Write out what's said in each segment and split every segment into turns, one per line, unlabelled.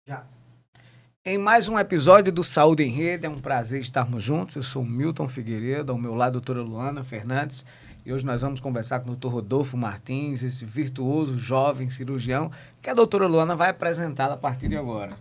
Já. Em mais um episódio do Saúde em Rede, é um prazer estarmos juntos. Eu sou o Milton Figueiredo, ao meu lado a doutora Luana Fernandes, e hoje nós vamos conversar com o doutor Rodolfo Martins, esse virtuoso jovem cirurgião, que a doutora Luana vai apresentá-lo a partir de agora.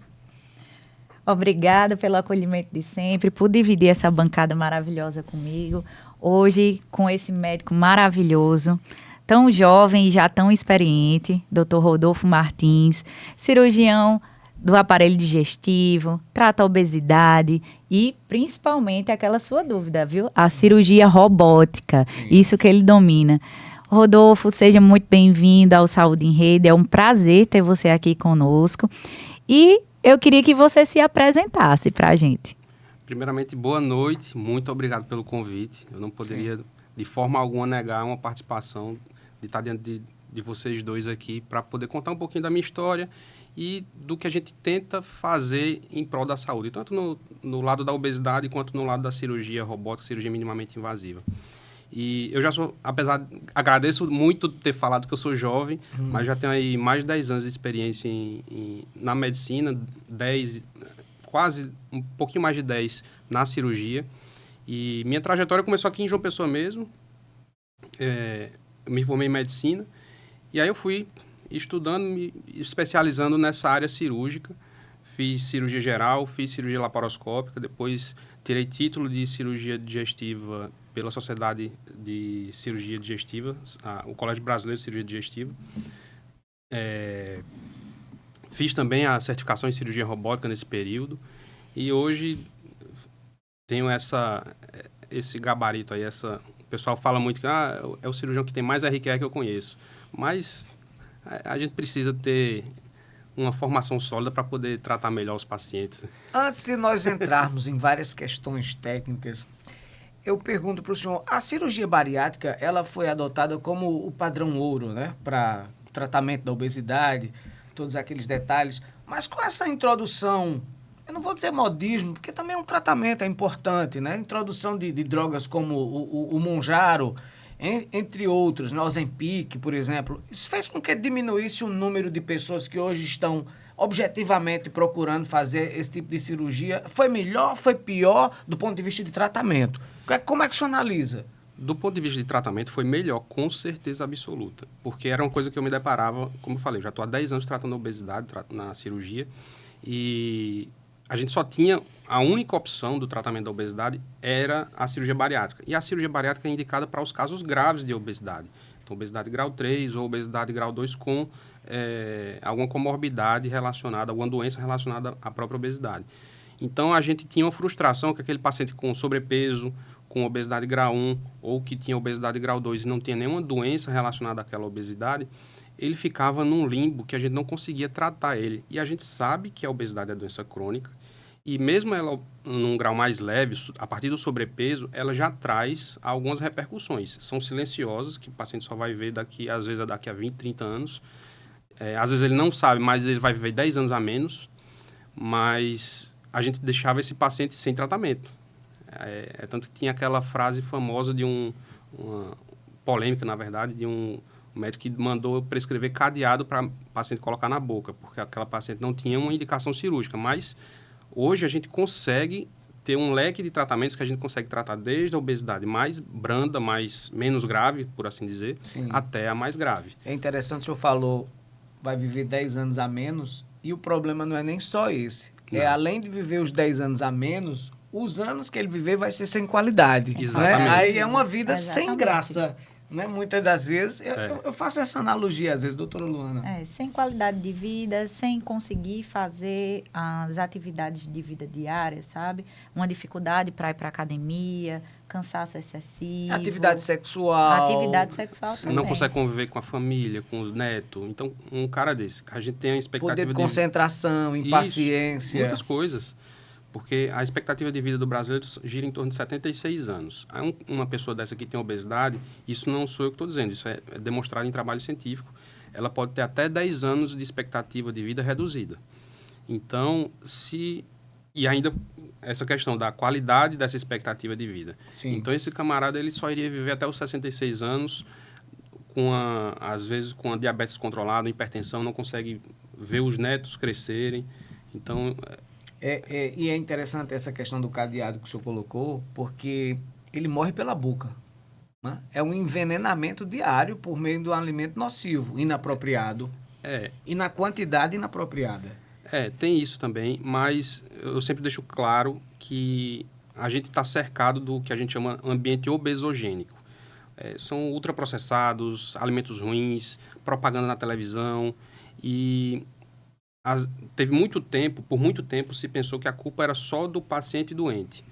Obrigada pelo acolhimento de sempre, por dividir essa bancada maravilhosa comigo. Hoje, com esse médico maravilhoso, tão jovem e já tão experiente, doutor Rodolfo Martins, cirurgião do aparelho digestivo, trata a obesidade e, principalmente, aquela sua dúvida, viu? A cirurgia robótica, Sim. Isso que ele domina. Rodolfo, seja muito bem-vindo ao Saúde em Rede, é um prazer ter você aqui conosco. E eu queria que você se apresentasse para a gente.
Primeiramente, boa noite, muito obrigado pelo convite. Eu não poderia, de forma alguma, negar uma participação de estar diante de vocês dois aqui para poder contar um pouquinho da minha história e do que a gente tenta fazer em prol da saúde, tanto no lado da obesidade quanto no lado da cirurgia robótica, cirurgia minimamente invasiva. E eu já sou, agradeço muito ter falado que eu sou jovem, mas já tenho aí mais de 10 anos de experiência na medicina, quase um pouquinho mais de 10 na cirurgia. E minha trajetória começou aqui em João Pessoa mesmo, eu me formei em medicina, e aí eu fui estudando, me especializando nessa área cirúrgica. Fiz cirurgia geral, fiz cirurgia laparoscópica, depois tirei título de cirurgia digestiva pela Sociedade de Cirurgia Digestiva, o Colégio Brasileiro de Cirurgia Digestiva. Fiz também a certificação em cirurgia robótica nesse período e hoje tenho esse gabarito aí. O pessoal fala muito que é o cirurgião que tem mais RQE que eu conheço, mas a gente precisa ter uma formação sólida para poder tratar melhor os pacientes.
Antes de nós entrarmos em várias questões técnicas, eu pergunto para o senhor, a cirurgia bariátrica, ela foi adotada como o padrão ouro, né, para tratamento da obesidade, todos aqueles detalhes, mas com essa introdução, eu não vou dizer modismo, porque também é um tratamento, é importante, né, introdução de drogas como o Mounjaro, entre outros, né, Ozempic, por exemplo, isso fez com que diminuísse o número de pessoas que hoje estão objetivamente procurando fazer esse tipo de cirurgia. Foi melhor, foi pior do ponto de vista de tratamento? Como é que o senhor analisa?
Do ponto de vista de tratamento, foi melhor, com certeza absoluta, porque era uma coisa que eu me deparava, como eu falei, já estou há 10 anos tratando a obesidade na cirurgia, e a gente só tinha, a única opção do tratamento da obesidade era a cirurgia bariátrica. E a cirurgia bariátrica é indicada para os casos graves de obesidade. Então, obesidade grau 3 ou obesidade grau 2 com alguma comorbidade relacionada, alguma doença relacionada à própria obesidade. Então, a gente tinha uma frustração que aquele paciente com sobrepeso, com obesidade grau 1 ou que tinha obesidade grau 2 e não tinha nenhuma doença relacionada àquela obesidade, ele ficava num limbo que a gente não conseguia tratar ele. E a gente sabe que a obesidade é doença crônica, e mesmo ela num grau mais leve, a partir do sobrepeso, ela já traz algumas repercussões. São silenciosas, que o paciente só vai ver às vezes daqui a 20, 30 anos. Às vezes ele não sabe, mas ele vai viver 10 anos a menos. Mas a gente deixava esse paciente sem tratamento. Tanto que tinha aquela frase famosa uma polêmica, na verdade, de um médico que mandou prescrever cadeado para o paciente colocar na boca, porque aquela paciente não tinha uma indicação cirúrgica. Mas hoje a gente consegue ter um leque de tratamentos que a gente consegue tratar desde a obesidade mais branda, menos grave, por assim dizer, Sim. até a mais grave.
É interessante, o senhor falou, vai viver 10 anos a menos, e o problema não é nem só esse. Não. Além de viver os 10 anos a menos, os anos que ele viver vai ser sem qualidade.
Exatamente.
Né? Aí é uma vida sem graça. Né? Muitas das vezes, eu faço essa analogia às vezes, doutora Luana.
Sem qualidade de vida, sem conseguir fazer as atividades de vida diária, sabe? Uma dificuldade para ir para a academia, cansaço excessivo.
Atividade sexual.
Também.
Não consegue conviver com a família, com os netos. Então, um cara desse, a gente tem a expectativa
poder de concentração, impaciência.
Muitas coisas. Porque a expectativa de vida do brasileiro gira em torno de 76 anos. Aí uma pessoa dessa que tem obesidade, isso não sou eu que estou dizendo, isso é demonstrado em trabalho científico, ela pode ter até 10 anos de expectativa de vida reduzida. Então, e ainda essa questão da qualidade dessa expectativa de vida.
Sim.
Então, esse camarada ele só iria viver até os 66 anos, às vezes com a diabetes controlada, hipertensão, não consegue ver os netos crescerem. Então,
E é interessante essa questão do cadeado que o senhor colocou, porque ele morre pela boca. Né? É um envenenamento diário por meio de um alimento nocivo, inapropriado. E na quantidade inapropriada.
Tem isso também, mas eu sempre deixo claro que a gente está cercado do que a gente chama ambiente obesogênico. São ultraprocessados, alimentos ruins, propaganda na televisão e teve por muito tempo se pensou que a culpa era só do paciente doente.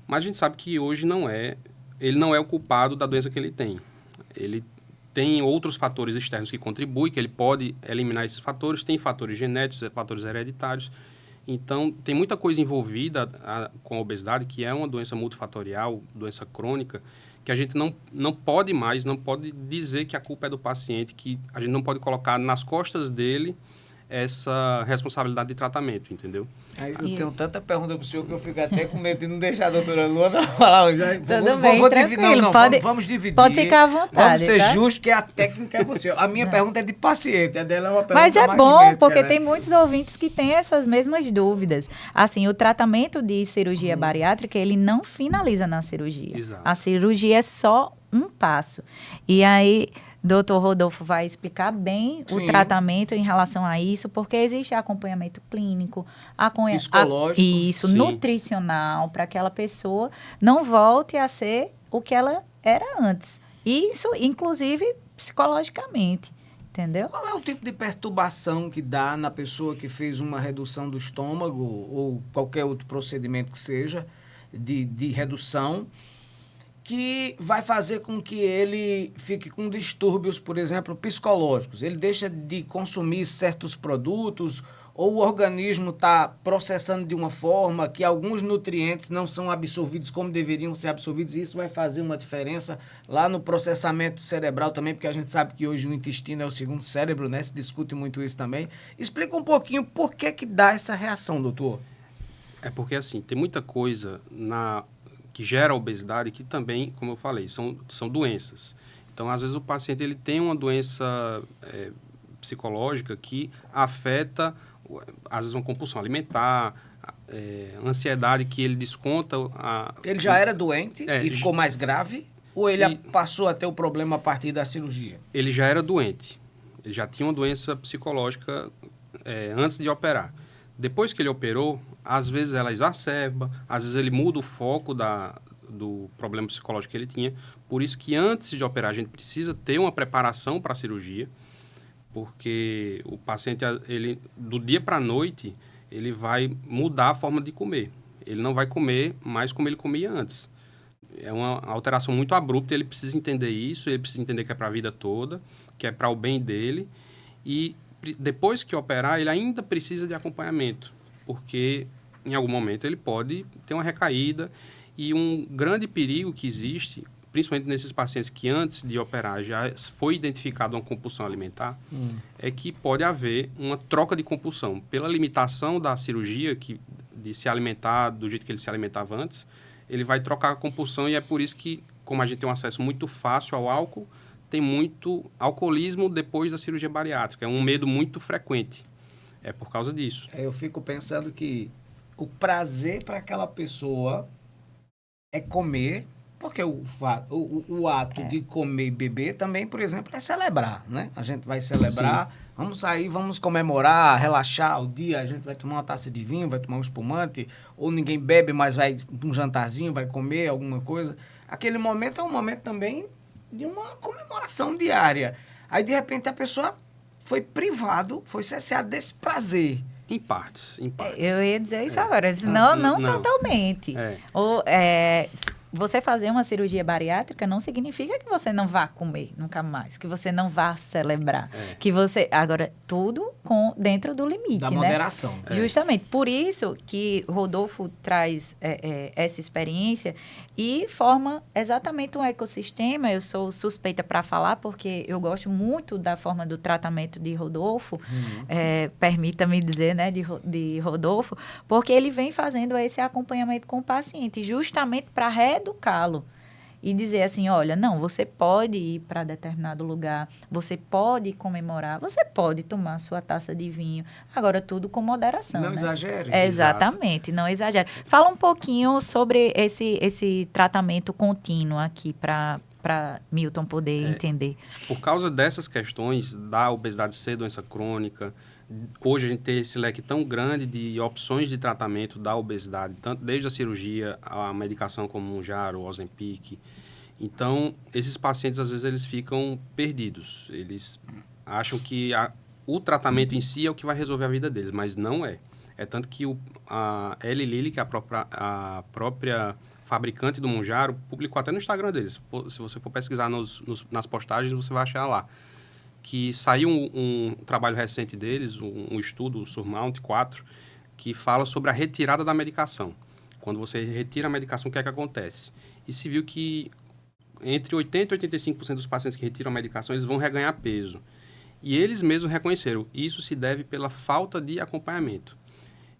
Mas a gente sabe que hoje ele não é o culpado da doença que ele tem. Ele tem outros fatores externos que contribuem, que ele pode eliminar esses fatores, tem fatores genéticos, fatores hereditários. Então, tem muita coisa envolvida com a obesidade, que é uma doença multifatorial, doença crônica, que a gente não pode dizer que a culpa é do paciente, que a gente não pode colocar nas costas dele essa responsabilidade de tratamento, entendeu?
Aí eu tenho tanta pergunta para o senhor que eu fico até com medo de não deixar a doutora Luana falar.
Tudo bem, tranquilo.
Vamos dividir.
Pode ficar à vontade.
Vamos ser
tá?
justos, que a técnica é você. A minha pergunta é de paciente, a dela é uma pergunta
Mas é
mais
bom,
médica,
porque
né?
tem muitos ouvintes que têm essas mesmas dúvidas. Assim, o tratamento de cirurgia bariátrica, ele não finaliza na cirurgia.
Exato.
A cirurgia é só um passo. E aí, Dr. Rodolfo vai explicar bem
Sim.
o tratamento em relação a isso, porque existe acompanhamento clínico,
Psicológico.
Sim.
nutricional, para que aquela pessoa não volte a ser o que ela era antes. Isso, inclusive, psicologicamente. Entendeu?
Qual é o tipo de perturbação que dá na pessoa que fez uma redução do estômago ou qualquer outro procedimento que seja de redução, que vai fazer com que ele fique com distúrbios, por exemplo, psicológicos? Ele deixa de consumir certos produtos ou o organismo está processando de uma forma que alguns nutrientes não são absorvidos como deveriam ser absorvidos, e isso vai fazer uma diferença lá no processamento cerebral também, porque a gente sabe que hoje o intestino é o segundo cérebro, né? Se discute muito isso também. Explica um pouquinho por que dá essa reação, doutor.
É porque, assim, tem muita coisa que gera obesidade que também, como eu falei, são doenças. Então, às vezes, o paciente ele tem uma doença psicológica que afeta, às vezes, uma compulsão alimentar, ansiedade que ele desconta...
Ele já era doente e ficou mais grave? Ou ele passou a ter o problema a partir da cirurgia?
Ele já era doente. Ele já tinha uma doença psicológica antes de operar. Depois que ele operou, às vezes ela exacerba, às vezes ele muda o foco do problema psicológico que ele tinha. Por isso que antes de operar, a gente precisa ter uma preparação para a cirurgia, porque o paciente, ele, do dia para a noite, ele vai mudar a forma de comer. Ele não vai comer mais como ele comia antes. É uma alteração muito abrupta, ele precisa entender isso, ele precisa entender que é para a vida toda, que é para o bem dele. E depois que operar, ele ainda precisa de acompanhamento, porque em algum momento ele pode ter uma recaída. E um grande perigo que existe, principalmente nesses pacientes que antes de operar já foi identificada uma compulsão alimentar, é que pode haver uma troca de compulsão. Pela limitação da cirurgia, de se alimentar do jeito que ele se alimentava antes, ele vai trocar a compulsão, e é por isso que, como a gente tem um acesso muito fácil ao álcool, tem muito alcoolismo depois da cirurgia bariátrica. É um medo muito frequente. É por causa disso.
Eu fico pensando que o prazer para aquela pessoa é comer, porque o ato de comer e beber também, por exemplo, é celebrar, né? A gente vai celebrar, sim, vamos sair, vamos comemorar, relaxar o dia, a gente vai tomar uma taça de vinho, vai tomar um espumante, ou ninguém bebe, mas vai um jantarzinho, vai comer alguma coisa. Aquele momento é um momento também de uma comemoração diária. Aí, de repente, a pessoa foi privado, foi cesseado desse prazer.
Em partes.
Eu ia dizer isso agora. Não totalmente. Ou, você fazer uma cirurgia bariátrica não significa que você não vá comer nunca mais, que você não vá celebrar. Que você... Agora, tudo dentro do limite,
da
né?
moderação.
Justamente. Por isso que Rodolfo traz essa experiência e forma exatamente um ecossistema. Eu sou suspeita para falar, porque eu gosto muito da forma do tratamento de Rodolfo, permita-me dizer, né, de Rodolfo, porque ele vem fazendo esse acompanhamento com o paciente, justamente para reeducá-lo. e dizer assim, olha, não, você pode ir para determinado lugar, você pode comemorar, você pode tomar sua taça de vinho, agora tudo com moderação,
Não
né?
exagere.
Exatamente, não exagere. Fala um pouquinho sobre esse tratamento contínuo aqui para Milton poder entender.
Por causa dessas questões da obesidade ser doença crônica, hoje a gente tem esse leque tão grande de opções de tratamento da obesidade, tanto desde a cirurgia, a medicação como o Mounjaro, o Ozempic. Então, esses pacientes, às vezes, eles ficam perdidos. Eles acham que o tratamento em si é o que vai resolver a vida deles, mas não é. É tanto que a Eli Lilly, que é a própria fabricante do Mounjaro, publicou até no Instagram deles. Se você for pesquisar nas postagens, você vai achar lá. Que saiu um trabalho recente deles, um estudo, o Surmount 4, que fala sobre a retirada da medicação. Quando você retira a medicação, o que é que acontece? E se viu que entre 80% e 85% dos pacientes que retiram a medicação, eles vão reganhar peso. E eles mesmos reconheceram, isso se deve pela falta de acompanhamento.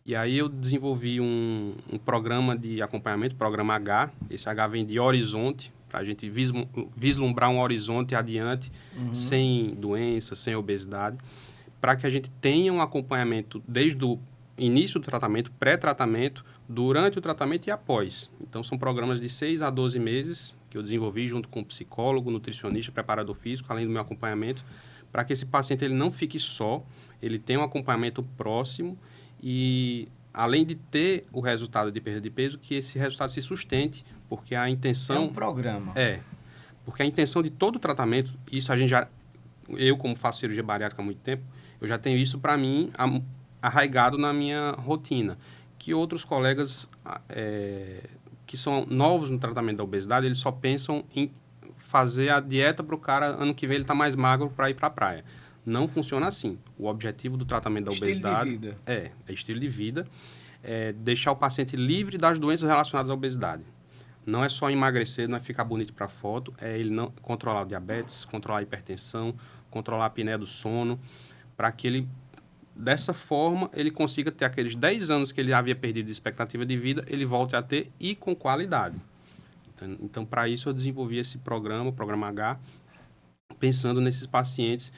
E aí eu desenvolvi um programa de acompanhamento, programa H. Esse H vem de horizonte, para a gente vislumbrar um horizonte adiante, sem doença, sem obesidade, para que a gente tenha um acompanhamento desde o início do tratamento, pré-tratamento, durante o tratamento e após. Então, são programas de 6 a 12 meses que eu desenvolvi junto com psicólogo, nutricionista, preparador físico, além do meu acompanhamento, para que esse paciente ele não fique só, ele tenha um acompanhamento próximo e, além de ter o resultado de perda de peso, que esse resultado se sustente, porque a intenção...
É um programa.
Porque a intenção de todo o tratamento, isso a gente já... Eu, como faço cirurgia bariátrica há muito tempo, eu já tenho isso para mim arraigado na minha rotina, que outros colegas que são novos no tratamento da obesidade, eles só pensam em fazer a dieta para o cara, ano que vem ele está mais magro para ir para a praia. Não funciona assim. O objetivo do tratamento da obesidade...
Estilo de vida.
É estilo de vida. É deixar o paciente livre das doenças relacionadas à obesidade. Não é só emagrecer, não é ficar bonito para foto, é ele não controlar o diabetes, controlar a hipertensão, controlar a apneia do sono, para que ele, dessa forma, ele consiga ter aqueles 10 anos que ele havia perdido de expectativa de vida, ele volte a ter e com qualidade. Então, para isso eu desenvolvi esse programa, o Programa H, pensando nesses pacientes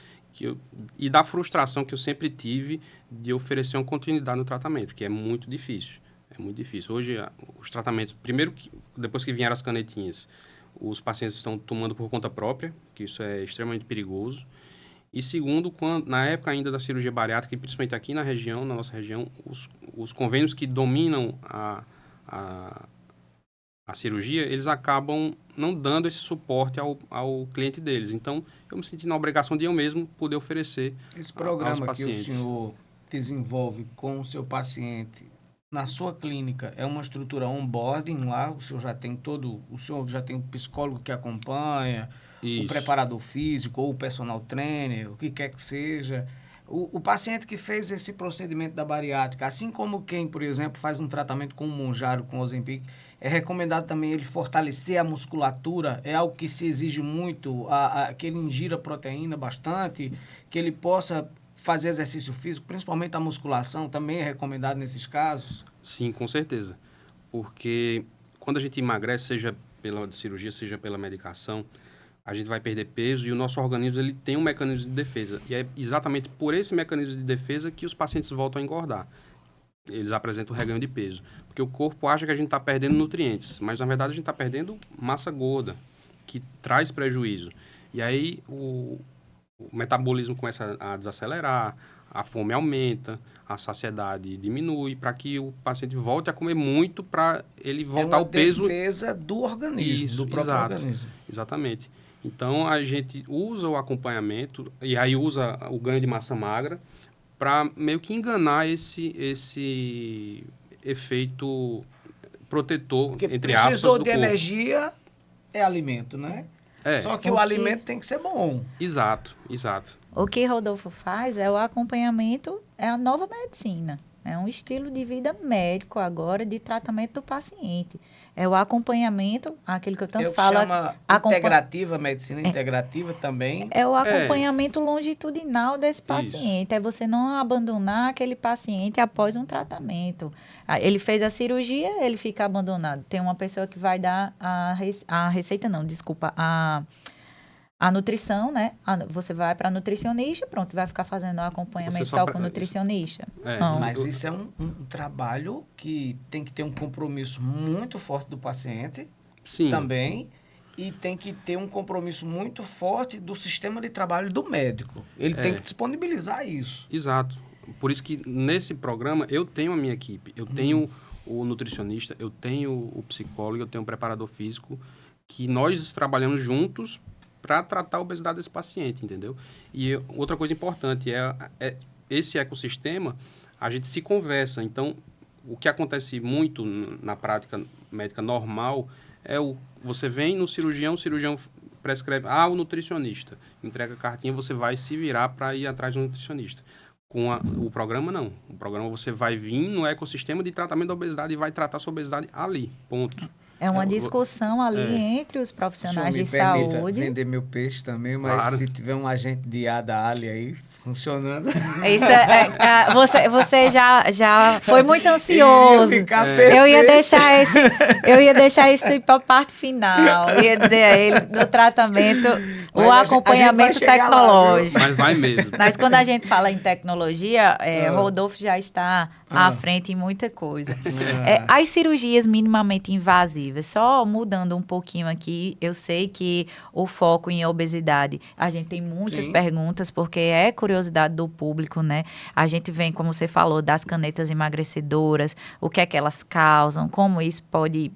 e da frustração que eu sempre tive de oferecer uma continuidade no tratamento, que é muito difícil. É muito difícil. Hoje, os tratamentos, primeiro, depois que vieram as canetinhas, os pacientes estão tomando por conta própria, que isso é extremamente perigoso. E segundo, na época ainda da cirurgia bariátrica, e principalmente aqui na região, na nossa região, os convênios que dominam a cirurgia, eles acabam não dando esse suporte ao cliente deles. Então, eu me senti na obrigação de eu mesmo poder oferecer
esse
aos
programa que o
pacientes.
senhor desenvolve com o seu paciente na sua clínica é uma estrutura onboarding lá, o senhor já tem o psicólogo que acompanha,
Isso.
o preparador físico ou o personal trainer, o que quer que seja. O paciente que fez esse procedimento da bariátrica, assim como quem, por exemplo, faz um tratamento com o Mounjaro, com o Ozempic, é recomendado também ele fortalecer a musculatura, é algo que se exige muito, que ele ingira proteína bastante, que ele possa fazer exercício físico, principalmente a musculação, também é recomendado nesses casos?
Sim, com certeza. Porque quando a gente emagrece, seja pela cirurgia, seja pela medicação, a gente vai perder peso e o nosso organismo ele tem um mecanismo de defesa. E é exatamente por esse mecanismo de defesa que os pacientes voltam a engordar. Eles apresentam reganho de peso. Porque o corpo acha que a gente está perdendo nutrientes, mas na verdade a gente está perdendo massa gorda, que traz prejuízo. E aí o metabolismo começa a desacelerar, a fome aumenta, a saciedade diminui, para que o paciente volte a comer muito para ele voltar ao peso.
É uma defesa do organismo,
Isso,
do próprio organismo.
Exatamente. Então, a gente usa o acompanhamento e aí usa o ganho de massa magra para meio que enganar esse efeito protetor,
Porque
entre aspas,
precisou
do
de
corpo.
energia, é alimento, né? Só que o alimento tem que ser bom.
Exato.
O que Rodolfo faz é o acompanhamento, é a nova medicina. É um estilo de vida médico agora de tratamento do paciente. É o acompanhamento, aquele que eu tanto
É o que
falo.
chama integrativa, medicina integrativa também.
É o acompanhamento longitudinal desse
Isso.
paciente. É você não abandonar aquele paciente após um tratamento. Ele fez a cirurgia, ele fica abandonado. Tem uma pessoa que vai dar a receita, não, desculpa, a nutrição, né? Você vai para nutricionista, pronto, vai ficar fazendo o acompanhamento só com o nutricionista. Não.
Mas isso é um trabalho que tem que ter um compromisso muito forte do paciente.
Sim.
Também, e tem que ter um compromisso muito forte do sistema de trabalho do médico. Ele tem que disponibilizar isso.
Exato. Por isso que nesse programa eu tenho a minha equipe. Eu tenho o nutricionista, eu tenho o psicólogo, eu tenho o preparador físico, que nós trabalhamos juntos para tratar a obesidade desse paciente, entendeu? E outra coisa importante é esse ecossistema, a gente se conversa. Então, o que acontece muito na prática médica normal você vem no cirurgião, o cirurgião prescreve, o nutricionista, entrega a cartinha, você vai se virar para ir atrás do nutricionista. Com o programa, não. O programa você vai vir no ecossistema de tratamento da obesidade e vai tratar sua obesidade ali, ponto.
É uma discussão ali entre os profissionais de
saúde.
saúde.
Vender meu peixe também, mas claro, se tiver um agente de A da Ali aí funcionando.
Isso você já foi muito ansioso. Eu ia deixar isso para a parte final. Eu ia dizer a ele do tratamento, mas o acompanhamento tecnológico.
Lá, mas vai mesmo.
Mas quando a gente fala em tecnologia, Rodolfo já está à frente em muita coisa. As cirurgias minimamente invasivas, só mudando um pouquinho aqui, eu sei que o foco em obesidade, a gente tem muitas perguntas, porque é curiosidade do público, né? A gente vem, como você falou, das canetas emagrecedoras, o que é que elas causam, como isso pode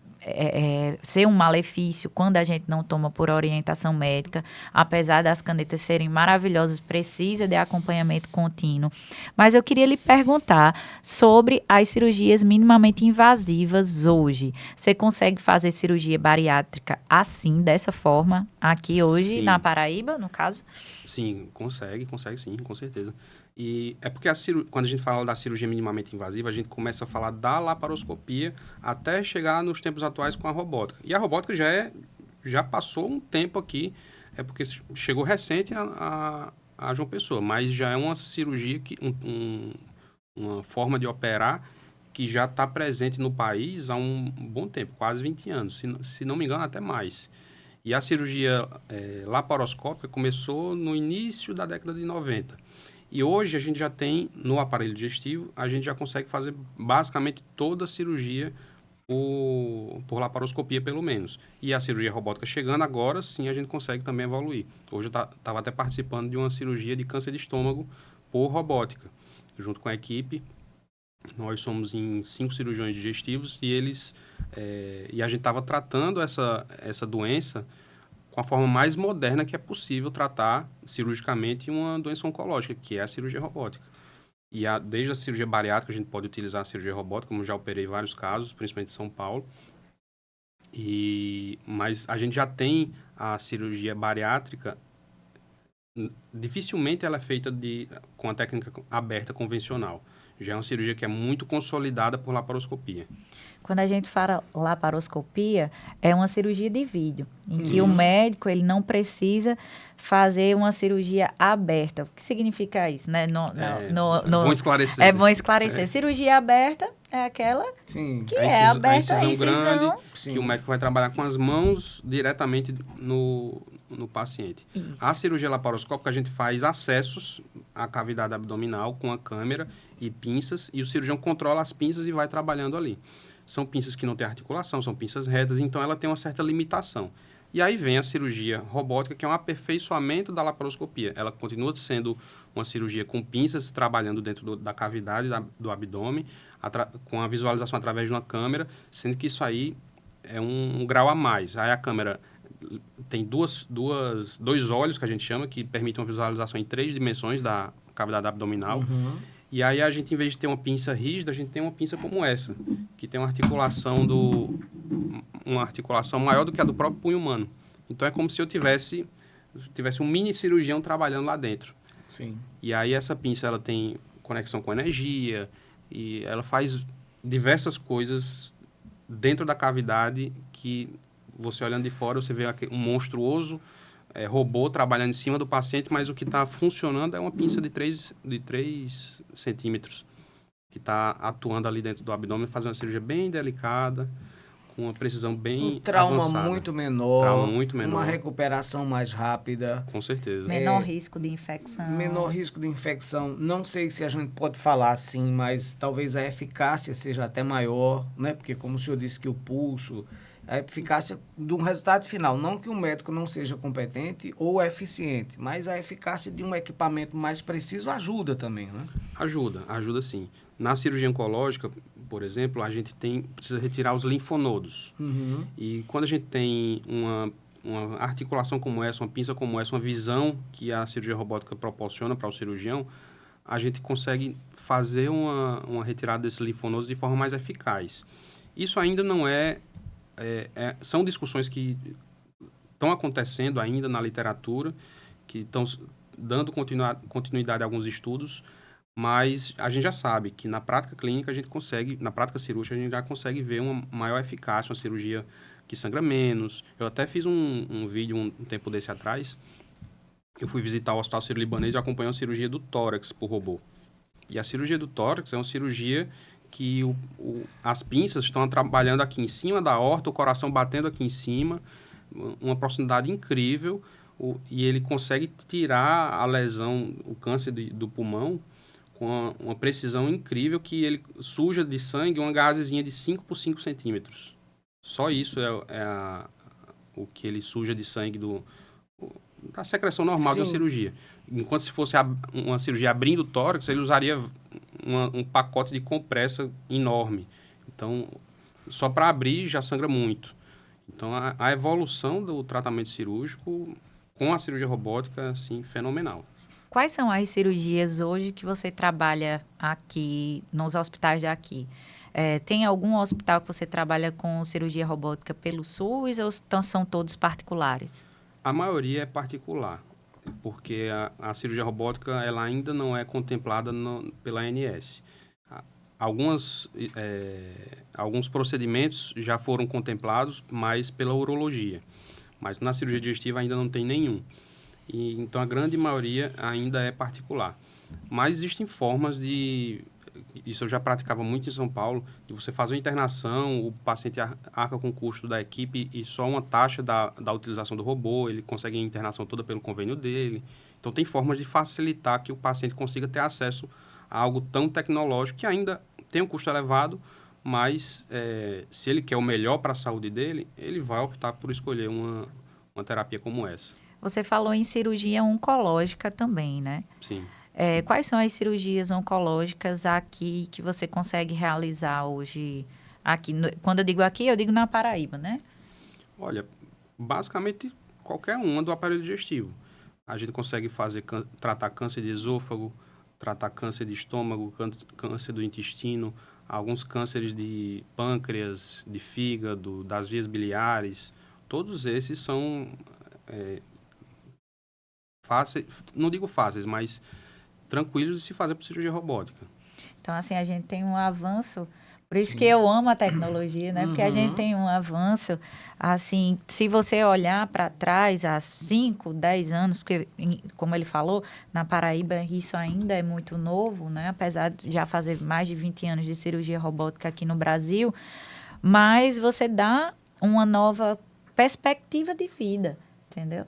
ser um malefício quando a gente não toma por orientação médica, apesar das canetas serem maravilhosas, precisa de acompanhamento contínuo. Mas eu queria lhe perguntar sobre as cirurgias minimamente invasivas hoje. Você consegue fazer cirurgia bariátrica assim, dessa forma, aqui hoje, na Paraíba, no caso?
Sim, consegue sim, com certeza. E é porque quando a gente fala da cirurgia minimamente invasiva, a gente começa a falar da laparoscopia até chegar nos tempos atuais com a robótica. E a robótica já passou um tempo aqui, é porque chegou recente a João Pessoa, mas já é uma cirurgia, uma forma de operar que já está presente no país há um bom tempo, quase 20 anos, se não me engano até mais. E a cirurgia laparoscópica começou no início da década de 90. E hoje a gente já tem, no aparelho digestivo, a gente já consegue fazer basicamente toda a cirurgia por laparoscopia, pelo menos. E a cirurgia robótica chegando agora, sim, a gente consegue também evoluir. Hoje eu estava até participando de uma cirurgia de câncer de estômago por robótica, junto com a equipe. Nós somos em 5 cirurgiões digestivos e a gente estava tratando essa doença com a forma mais moderna que é possível tratar cirurgicamente uma doença oncológica, que é a cirurgia robótica. E desde a cirurgia bariátrica, a gente pode utilizar a cirurgia robótica, como já operei vários casos, principalmente em São Paulo. Mas a gente já tem a cirurgia bariátrica, dificilmente ela é feita com a técnica aberta convencional. Já é uma cirurgia que é muito consolidada por laparoscopia.
Quando a gente fala laparoscopia, é uma cirurgia de vídeo, em que o médico ele não precisa fazer uma cirurgia aberta. O que significa isso? Né?
É bom esclarecer.
É bom esclarecer. Cirurgia aberta é aquela que é aberta,
a incisão grande, que o médico vai trabalhar com as mãos diretamente no paciente.
Isso.
A cirurgia laparoscópica, a gente faz acessos à cavidade abdominal com a câmera e pinças, e o cirurgião controla as pinças e vai trabalhando ali. São pinças que não têm articulação, são pinças retas, então ela tem uma certa limitação. E aí vem a cirurgia robótica, que é um aperfeiçoamento da laparoscopia. Ela continua sendo uma cirurgia com pinças, trabalhando dentro da cavidade do abdômen, com a visualização através de uma câmera, sendo que isso aí é um grau a mais. Aí a câmera tem dois olhos, que a gente chama, que permitem uma visualização em 3 dimensões da cavidade abdominal. E aí a gente, em vez de ter uma pinça rígida, a gente tem uma pinça como essa, que tem uma articulação maior do que a do próprio punho humano. Então é como se eu tivesse um mini cirurgião trabalhando lá dentro.
Sim.
E aí essa pinça ela tem conexão com energia e ela faz diversas coisas dentro da cavidade, que você olhando de fora, você vê um monstruoso robô trabalhando em cima do paciente, mas o que está funcionando é uma pinça de 3 centímetros, que está atuando ali dentro do abdômen, fazendo uma cirurgia bem delicada, com uma precisão bem avançada.
Muito menor,
Trauma muito menor.
uma recuperação mais rápida.
Com certeza.
Menor risco de infecção.
Menor risco de infecção. Não sei se a gente pode falar assim, mas talvez a eficácia seja até maior, né? Porque como o senhor disse que o pulso, a eficácia de um resultado final, não que o médico não seja competente ou eficiente, mas a eficácia de um equipamento mais preciso ajuda também, né?
Ajuda sim. Na cirurgia oncológica, por exemplo, a gente precisa retirar os linfonodos.
Uhum.
E quando a gente tem uma articulação como essa, uma pinça como essa, uma visão que a cirurgia robótica proporciona para o cirurgião, a gente consegue fazer uma retirada desses linfonodos de forma mais eficaz. Isso ainda não são discussões que estão acontecendo ainda na literatura, que estão dando continuidade a alguns estudos, mas a gente já sabe que na prática clínica na prática cirúrgica, a gente já consegue ver uma maior eficácia, uma cirurgia que sangra menos. Eu até fiz um vídeo um tempo desse atrás, eu fui visitar o Hospital Sírio-Libanês e acompanhei a cirurgia do tórax por robô. E a cirurgia do tórax é uma cirurgia que as pinças estão trabalhando aqui em cima da aorta, o coração batendo aqui em cima, uma proximidade incrível, e ele consegue tirar a lesão, o câncer do pulmão, com uma precisão incrível, que ele suja de sangue uma gazezinha de 5 por 5 centímetros. Só isso o que ele suja de sangue da secreção normal de uma cirurgia. Enquanto se fosse uma cirurgia abrindo o tórax, ele usaria um pacote de compressa enorme. Então, só para abrir já sangra muito. Então, a evolução do tratamento cirúrgico com a cirurgia robótica é, assim, fenomenal.
Quais são as cirurgias hoje que você trabalha aqui, nos hospitais daqui? Tem algum hospital que você trabalha com cirurgia robótica pelo SUS ou são todos particulares?
A maioria é particular, porque a cirurgia robótica ela ainda não é contemplada pela ANS. Alguns procedimentos já foram contemplados, mas pela urologia. Mas na cirurgia digestiva ainda não tem nenhum. Então, a grande maioria ainda é particular. Mas existem formas isso eu já praticava muito em São Paulo, de você fazer uma internação, o paciente arca com o custo da equipe e só uma taxa da utilização do robô, ele consegue a internação toda pelo convênio dele. Então, tem formas de facilitar que o paciente consiga ter acesso a algo tão tecnológico que ainda tem um custo elevado, mas se ele quer o melhor para a saúde dele, ele vai optar por escolher uma terapia como essa.
Você falou em cirurgia oncológica também, né?
Sim.
Quais são as cirurgias oncológicas aqui que você consegue realizar hoje? Aqui, quando eu digo na Paraíba, né?
Olha, basicamente qualquer uma do aparelho digestivo. A gente consegue tratar câncer de esôfago, tratar câncer de estômago, câncer do intestino, alguns cânceres de pâncreas, de fígado, das vias biliares. Todos esses são fáceis, não digo fáceis, mas tranquilos de se fazer por cirurgia robótica.
Então, assim, a gente tem um avanço, por isso que eu amo a tecnologia, né? Porque a gente tem um avanço, assim, se você olhar para trás, há 5, 10 anos, porque, como ele falou, na Paraíba isso ainda é muito novo, né? Apesar de já fazer mais de 20 anos de cirurgia robótica aqui no Brasil, mas você dá uma nova perspectiva de vida, entendeu?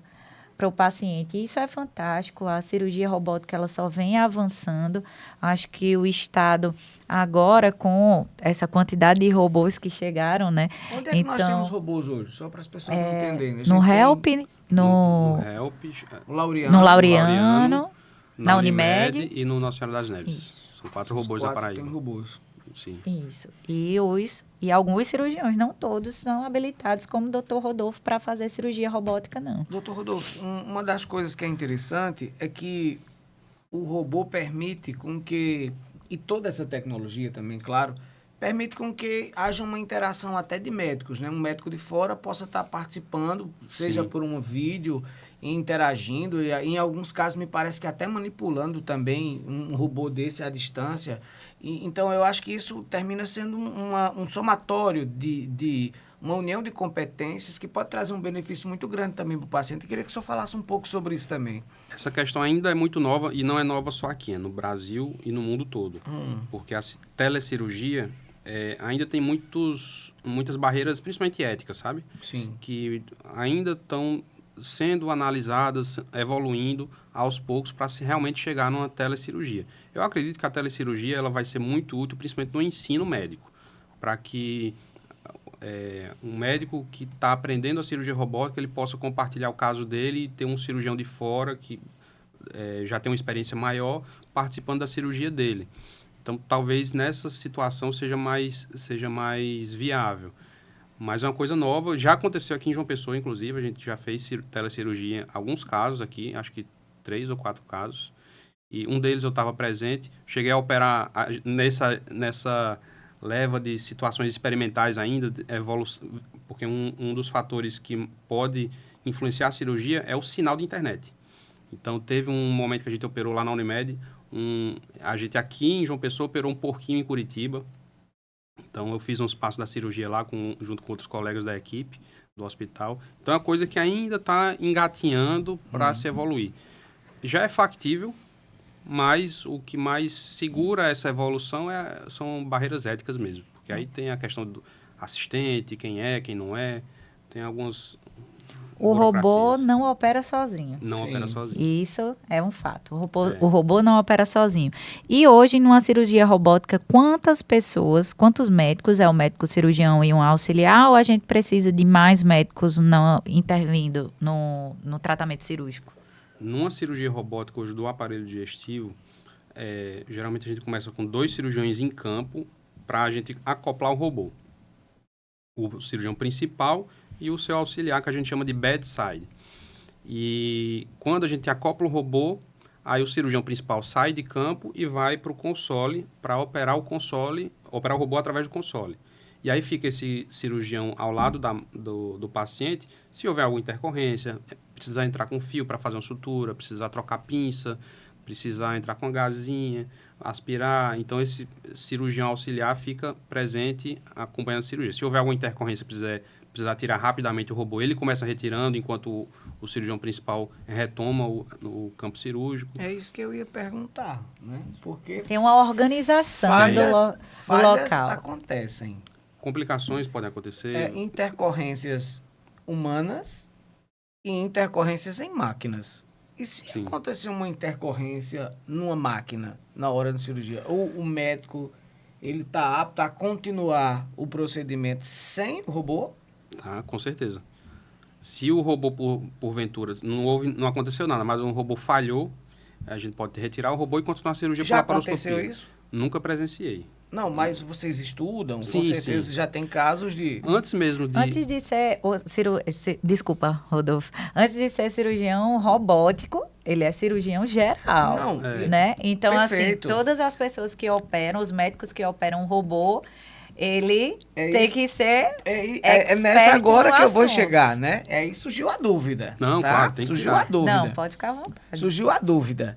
Para o paciente. Isso é fantástico. A cirurgia robótica ela só vem avançando. Acho que o Estado, agora, com essa quantidade de robôs que chegaram, né?
Onde é que nós temos robôs hoje? Só para as pessoas entenderem.
No HELP,
no HELP,
no
Laureano, na Unimed
e no Nossa Senhora das Neves.
Isso.
São 4 robôs da Paraíba.
Tem robôs.
Sim.
Isso. E alguns cirurgiões, não todos, são habilitados como o Dr. Rodolfo para fazer cirurgia robótica, não.
Dr. Rodolfo, uma das coisas que é interessante é que o robô permite com que, e toda essa tecnologia também, claro, permite com que haja uma interação até de médicos, né? Um médico de fora possa estar participando, seja
Sim.
por um vídeo, interagindo, e em alguns casos me parece que até manipulando também um robô desse à distância. Então eu acho que isso termina sendo um somatório de uma união de competências que pode trazer um benefício muito grande também para o paciente. Eu queria que o senhor falasse um pouco sobre isso também.
Essa questão ainda é muito nova e não é nova só aqui, é no Brasil e no mundo todo. Porque a telecirurgia ainda tem muitas barreiras, principalmente éticas, sabe?
Sim.
Que ainda estão sendo analisadas, evoluindo aos poucos para se realmente chegar numa telecirurgia. Eu acredito que a telecirurgia ela vai ser muito útil, principalmente no ensino médico, para que um médico que está aprendendo a cirurgia robótica, ele possa compartilhar o caso dele e ter um cirurgião de fora que já tem uma experiência maior participando da cirurgia dele. Então, talvez nessa situação seja mais viável. Mas é uma coisa nova, já aconteceu aqui em João Pessoa, inclusive, a gente já fez telecirurgia, alguns casos aqui, acho que 3 ou 4 casos, e um deles eu estava presente, cheguei a operar nessa leva de situações experimentais ainda, porque um dos fatores que pode influenciar a cirurgia é o sinal de internet. Então, teve um momento que a gente operou lá na Unimed, a gente aqui em João Pessoa operou um porquinho em Curitiba. Então, eu fiz uns passos da cirurgia lá junto com outros colegas da equipe do hospital. Então, é uma coisa que ainda está engatinhando para se evoluir. Já é factível, mas o que mais segura essa evolução são barreiras éticas mesmo. Porque aí tem a questão do assistente, quem é, quem não é. Tem algumas
O robô
burocracias.
não opera sozinho.
Não
Sim.
opera sozinho.
Isso é um fato. O robô não opera sozinho. E hoje, numa cirurgia robótica, quantos médicos, é o médico cirurgião e um auxiliar, ou a gente precisa de mais médicos intervindo no tratamento cirúrgico?
Numa cirurgia robótica hoje do aparelho digestivo, geralmente a gente começa com 2 cirurgiões em campo para a gente acoplar o robô. O cirurgião principal e o seu auxiliar, que a gente chama de bedside. E quando a gente acopla o robô, aí o cirurgião principal sai de campo e vai para o console para operar o robô através do console. E aí fica esse cirurgião ao lado do paciente, se houver alguma intercorrência, precisar entrar com fio para fazer uma sutura, precisar trocar pinça, precisar entrar com uma gazinha, aspirar. Então, esse cirurgião auxiliar fica presente acompanhando a cirurgia. Se houver alguma intercorrência, precisar tirar rapidamente o robô, ele começa retirando enquanto o cirurgião principal retoma o campo cirúrgico.
É isso que eu ia perguntar, né? Porque
Tem uma organização do
falhas
local.
acontecem.
Complicações podem acontecer.
Intercorrências humanas e intercorrências em máquinas. E se
Sim.
acontecer uma intercorrência numa máquina na hora da cirurgia, ou o médico ele está apto a continuar o procedimento sem o robô?
Tá, com certeza. Se o robô, porventura, não aconteceu nada, mas um robô falhou, a gente pode retirar o robô e continuar a cirurgia por
Já
laparoscopia.
aconteceu isso?
Nunca presenciei.
Não, mas vocês estudam,
Sim,
com certeza
sim.
já tem casos de...
Antes mesmo de...
Antes de ser desculpa, Rodolfo. Antes de ser cirurgião robótico, ele é cirurgião geral.
Não,
né? Então,
perfeito.
assim, todas as pessoas que operam, os médicos que operam um robô, ele tem
isso.
que ser
É nessa
expert
agora
no
que eu vou
assunto.
chegar, né? Aí surgiu a dúvida.
Não,
tá?
claro, tem que
surgiu
tirar.
a dúvida.
Não, pode ficar à vontade.
Surgiu a dúvida.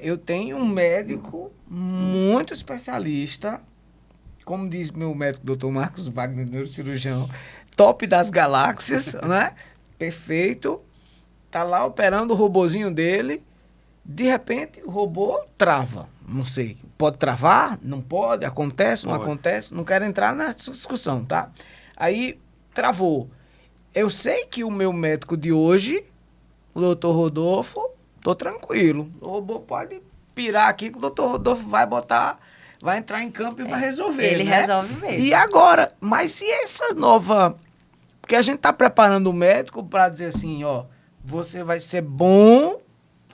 Eu tenho um médico muito especialista, como diz meu médico, Dr. Marcos Wagner, neurocirurgião, top das galáxias, né? Perfeito. Tá lá operando o robozinho dele. De repente, o robô trava. Não sei. Pode travar? Não pode? Acontece? Não
Pode.
acontece? Não quero entrar nessa discussão, tá? Aí, travou. Eu sei que o meu médico de hoje, o doutor Rodolfo, tô tranquilo. O robô pode pirar aqui que o doutor Rodolfo vai entrar em campo e vai resolver,
Ele
né?
resolve mesmo.
E agora? Mas se essa nova... Porque a gente tá preparando o médico para dizer assim, ó, você vai ser bom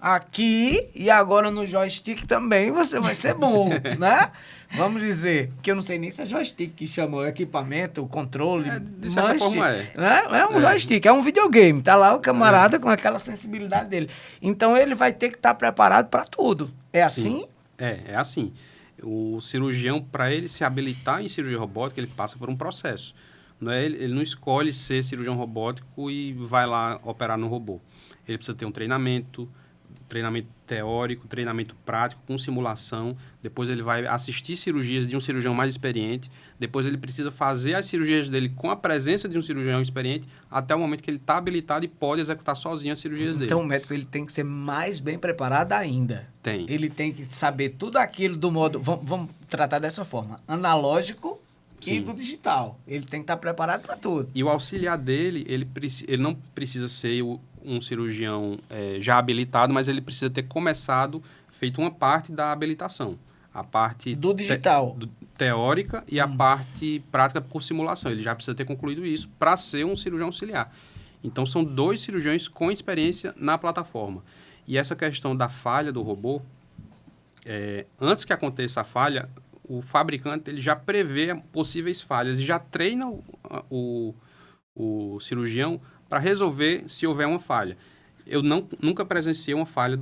aqui e agora no joystick também você vai ser bom, né? Vamos dizer, que eu não sei nem se é joystick que chama o equipamento, o controle,
de certa forma
né? É um joystick, é um videogame, tá lá o camarada com aquela sensibilidade dele. Então ele vai ter que estar preparado para tudo. É assim?
É assim. O cirurgião, para ele se habilitar em cirurgia robótica, ele passa por um processo. Não é, ele não escolhe ser cirurgião robótico e vai lá operar no robô. Ele precisa ter um treinamento teórico, treinamento prático, com simulação. Depois ele vai assistir cirurgias de um cirurgião mais experiente. Depois ele precisa fazer as cirurgias dele com a presença de um cirurgião experiente até o momento que ele está habilitado e pode executar sozinho as cirurgias dele.
Então o médico ele tem que ser mais bem preparado ainda.
Tem.
Ele tem que saber tudo aquilo do modo... Vamos tratar dessa forma. Analógico e
Sim.
do digital. Ele tem que estar preparado para tudo.
E o auxiliar dele, ele não precisa ser um cirurgião já habilitado, mas ele precisa ter começado, feito uma parte da habilitação. A parte
Do digital.
teórica e a parte prática por simulação. Ele já precisa ter concluído isso para ser um cirurgião auxiliar. Então, são 2 cirurgiões com experiência na plataforma. E essa questão da falha do robô, antes que aconteça a falha, o fabricante ele já prevê possíveis falhas e já treina o cirurgião para resolver se houver uma falha. Eu nunca presenciei uma falha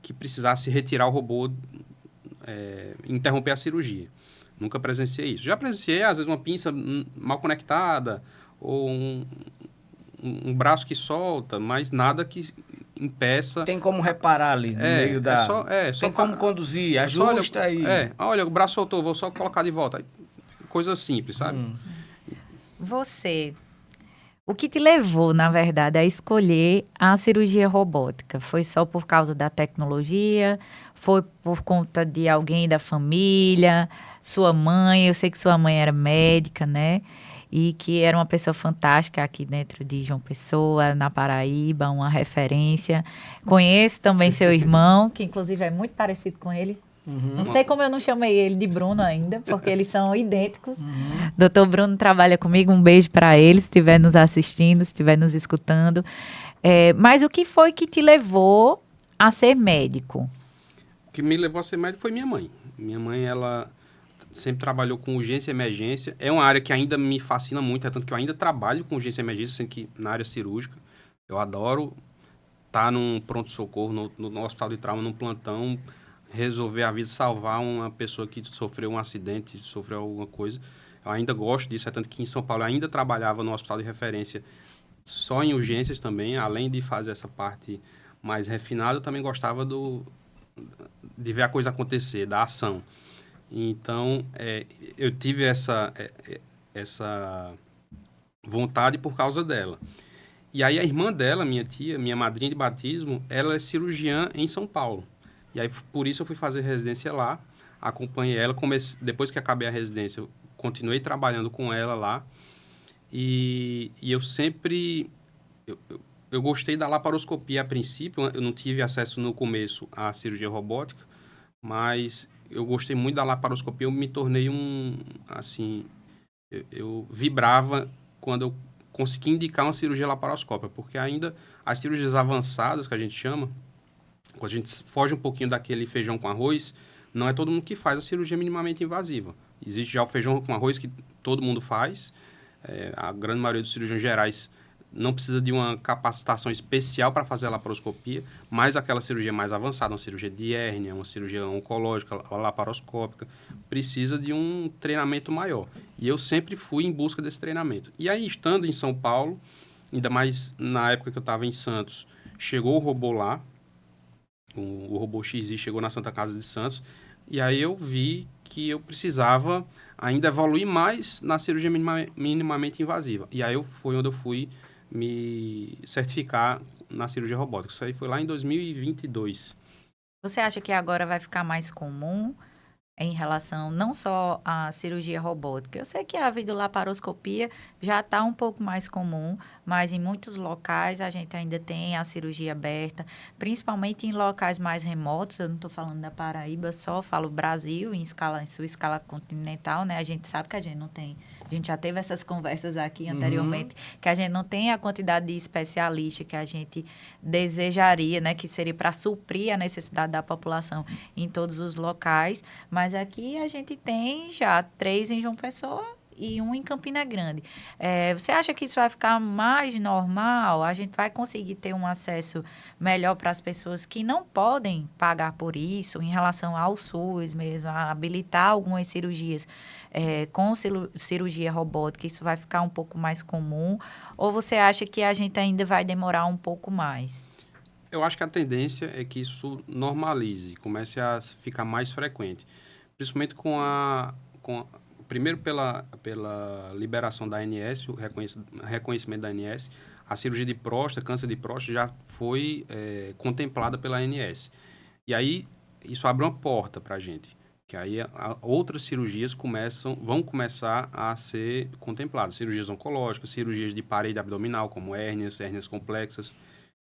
que precisasse retirar o robô, interromper a cirurgia. Nunca presenciei isso. Já presenciei, às vezes, uma pinça mal conectada ou um braço que solta, mas nada que impeça.
Tem como reparar ali no meio da... Tem como conduzir, ajusta aí.
Olha, o braço soltou, vou só colocar de volta. Coisa simples, sabe?
Você, o que te levou, na verdade, a escolher a cirurgia robótica? Foi só por causa da tecnologia? Foi por conta de alguém da família? Sua mãe? Eu sei que sua mãe era médica, né? E que era uma pessoa fantástica aqui dentro de João Pessoa, na Paraíba, uma referência. Conheço também seu irmão, que inclusive é muito parecido com ele. Não sei como eu não chamei ele de Bruno ainda, porque eles são idênticos. Doutor Bruno trabalha comigo, um beijo para ele, se estiver nos assistindo, se estiver nos escutando. Mas o que foi que te levou a ser médico?
O que me levou a ser médico foi minha mãe. Minha mãe, ela sempre trabalhou com urgência e emergência. É uma área que ainda me fascina muito, é tanto que eu ainda trabalho com urgência e emergência, sendo que na área cirúrgica. Eu adoro estar num pronto-socorro, no hospital de trauma, num plantão, resolver a vida, salvar uma pessoa que sofreu um acidente, sofreu alguma coisa. Eu ainda gosto disso, é tanto que em São Paulo eu ainda trabalhava no hospital de referência só em urgências também, além de fazer essa parte mais refinada, eu também gostava de ver a coisa acontecer, da ação. Então, eu tive essa vontade por causa dela. E aí a irmã dela, minha tia, minha madrinha de batismo, ela é cirurgiã em São Paulo. E aí, por isso, eu fui fazer residência lá, acompanhei ela. Depois que acabei a residência, eu continuei trabalhando com ela lá. E eu sempre... Eu gostei da laparoscopia a princípio. Eu não tive acesso no começo à cirurgia robótica, mas eu gostei muito da laparoscopia. Eu me tornei assim... Eu vibrava quando eu consegui indicar uma cirurgia laparoscópica, porque ainda as cirurgias avançadas, que a gente chama... Quando a gente foge um pouquinho daquele feijão com arroz, não é todo mundo que faz a cirurgia minimamente invasiva. Existe já o feijão com arroz que todo mundo faz. A grande maioria dos cirurgiões gerais não precisa de uma capacitação especial para fazer a laparoscopia, mas aquela cirurgia mais avançada, uma cirurgia de hérnia, uma cirurgia oncológica, a laparoscópica, precisa de um treinamento maior. E eu sempre fui em busca desse treinamento. E aí, estando em São Paulo, ainda mais na época que eu estava em Santos, chegou o robô lá, o robô XI chegou na Santa Casa de Santos, e aí eu vi que eu precisava ainda evoluir mais na cirurgia minimamente invasiva. E aí foi onde eu fui me certificar na cirurgia robótica. Isso aí foi lá em 2022.
Você acha que agora vai ficar mais comum em relação não só à cirurgia robótica? Eu sei que a videolaparoscopia já está um pouco mais comum, mas em muitos locais a gente ainda tem a cirurgia aberta, principalmente em locais mais remotos. Eu não estou falando da Paraíba só, falo Brasil em sua escala continental, né? A gente sabe que a gente não tem... A gente já teve essas conversas aqui anteriormente, que a gente não tem a quantidade de especialistas que a gente desejaria, né? Que seria para suprir a necessidade da população em todos os locais. Mas aqui a gente tem já 3 em João Pessoa e um em Campina Grande. Você acha que isso vai ficar mais normal? A gente vai conseguir ter um acesso melhor para as pessoas que não podem pagar por isso, em relação ao SUS mesmo, a habilitar algumas cirurgias com cirurgia robótica, isso vai ficar um pouco mais comum? Ou você acha que a gente ainda vai demorar um pouco mais?
Eu acho que a tendência é que isso normalize, comece a ficar mais frequente. Principalmente primeiro pela liberação da ANS, o reconhecimento da ANS, a cirurgia de próstata, câncer de próstata já foi contemplada pela ANS. E aí, isso abre uma porta para a gente, que aí outras cirurgias vão começar a ser contempladas. Cirurgias oncológicas, cirurgias de parede abdominal, como hérnias complexas,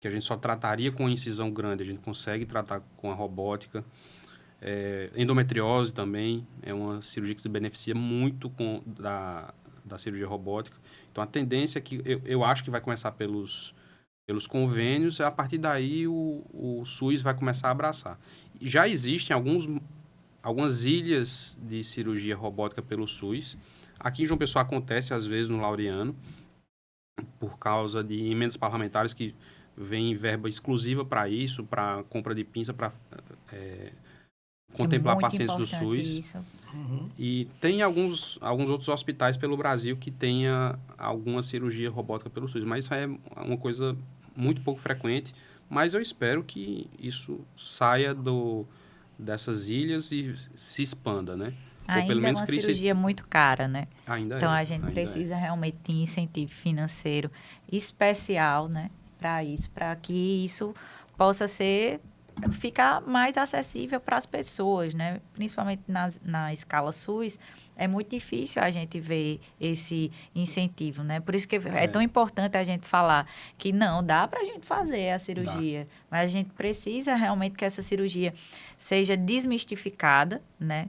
que a gente só trataria com incisão grande, a gente consegue tratar com a robótica. Endometriose também é uma cirurgia que se beneficia muito da cirurgia robótica. Então, a tendência é que eu acho que vai começar pelos convênios, e a partir daí o SUS vai começar a abraçar. Já existem algumas ilhas de cirurgia robótica pelo SUS. Aqui em João Pessoa acontece, às vezes, no Laureano, por causa de emendas parlamentares que vem verba exclusiva para isso, para compra de pinça, para contemplar pacientes do SUS.
Isso.
Uhum.
E tem alguns outros hospitais pelo Brasil que tenha alguma cirurgia robótica pelo SUS, mas isso é uma coisa muito pouco frequente. Mas eu espero que isso saia dessas ilhas e se expanda, né?
Ainda é uma cirurgia muito cara, né? Então, a gente precisa realmente de incentivo financeiro especial, né? Para isso, para que isso possa ficar mais acessível para as pessoas, né? Principalmente na escala SUS, é muito difícil a gente ver esse incentivo, né? Por isso que é tão importante a gente falar que não, dá para a gente fazer a cirurgia, mas a gente precisa realmente que essa cirurgia seja desmistificada, né?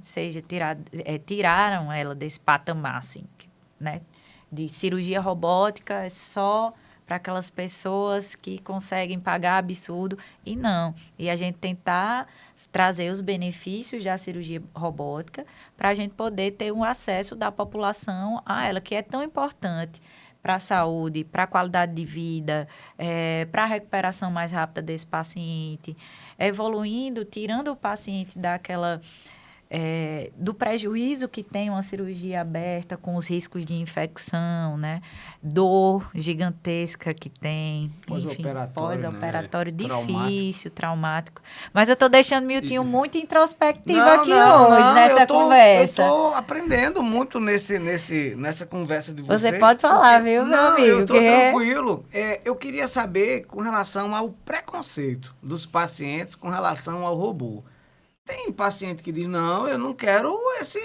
Tiraram ela desse patamar, assim, né? De cirurgia robótica só para aquelas pessoas que conseguem pagar absurdo, e não. E a gente tentar trazer os benefícios da cirurgia robótica para a gente poder ter um acesso da população a ela, que é tão importante para a saúde, para a qualidade de vida, para a recuperação mais rápida desse paciente, evoluindo, tirando o paciente do prejuízo que tem uma cirurgia aberta com os riscos de infecção, né? Dor gigantesca que tem. Pós-operatório,
né?
Difícil, traumático. Mas eu estou deixando o Miltinho muito introspectivo hoje, nessa conversa.
Eu estou aprendendo muito nessa conversa de vocês.
Você pode falar, viu, meu amigo?
Eu estou tranquilo. Eu queria saber com relação ao preconceito dos pacientes com relação ao robô. Tem paciente que diz, não, eu não quero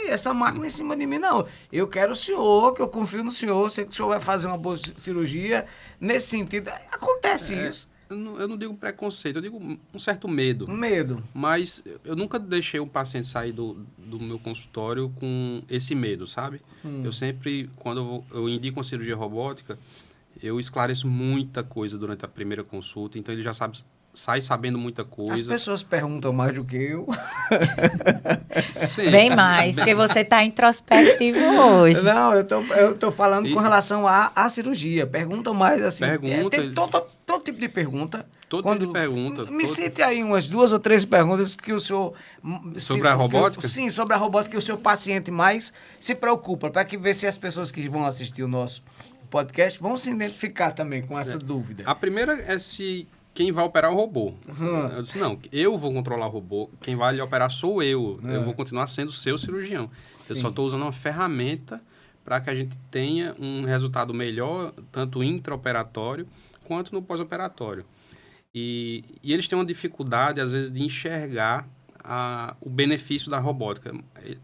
essa máquina em cima de mim, não. Eu quero o senhor, que eu confio no senhor, sei que o senhor vai fazer uma boa cirurgia. Nesse sentido, acontece isso.
Eu não digo preconceito, eu digo um certo medo.
Medo.
Mas eu nunca deixei um paciente sair do meu consultório com esse medo, sabe? Eu sempre, quando eu indico uma cirurgia robótica, eu esclareço muita coisa durante a primeira consulta, então ele já sai sabendo muita coisa.
As pessoas perguntam mais do que eu.
Sim.
Bem mais, porque você está introspectivo hoje.
Não, eu tô falando com relação à cirurgia. Perguntam mais assim. Tem todo tipo de pergunta.
Todo tipo de pergunta.
Me cite aí umas 2 ou 3 perguntas que o senhor...
Sobre a robótica?
Sim, sobre a robótica que o seu paciente mais se preocupa, para que ver se as pessoas que vão assistir o nosso podcast vão se identificar também com essa dúvida.
A primeira é se quem vai operar o robô. Eu disse, não, eu vou controlar o robô, quem vai lhe operar sou eu. Eu vou continuar sendo seu cirurgião. Sim. Eu só estou usando uma ferramenta para que a gente tenha um resultado melhor, tanto intraoperatório quanto no pós-operatório. E eles têm uma dificuldade, às vezes, de enxergar o benefício da robótica.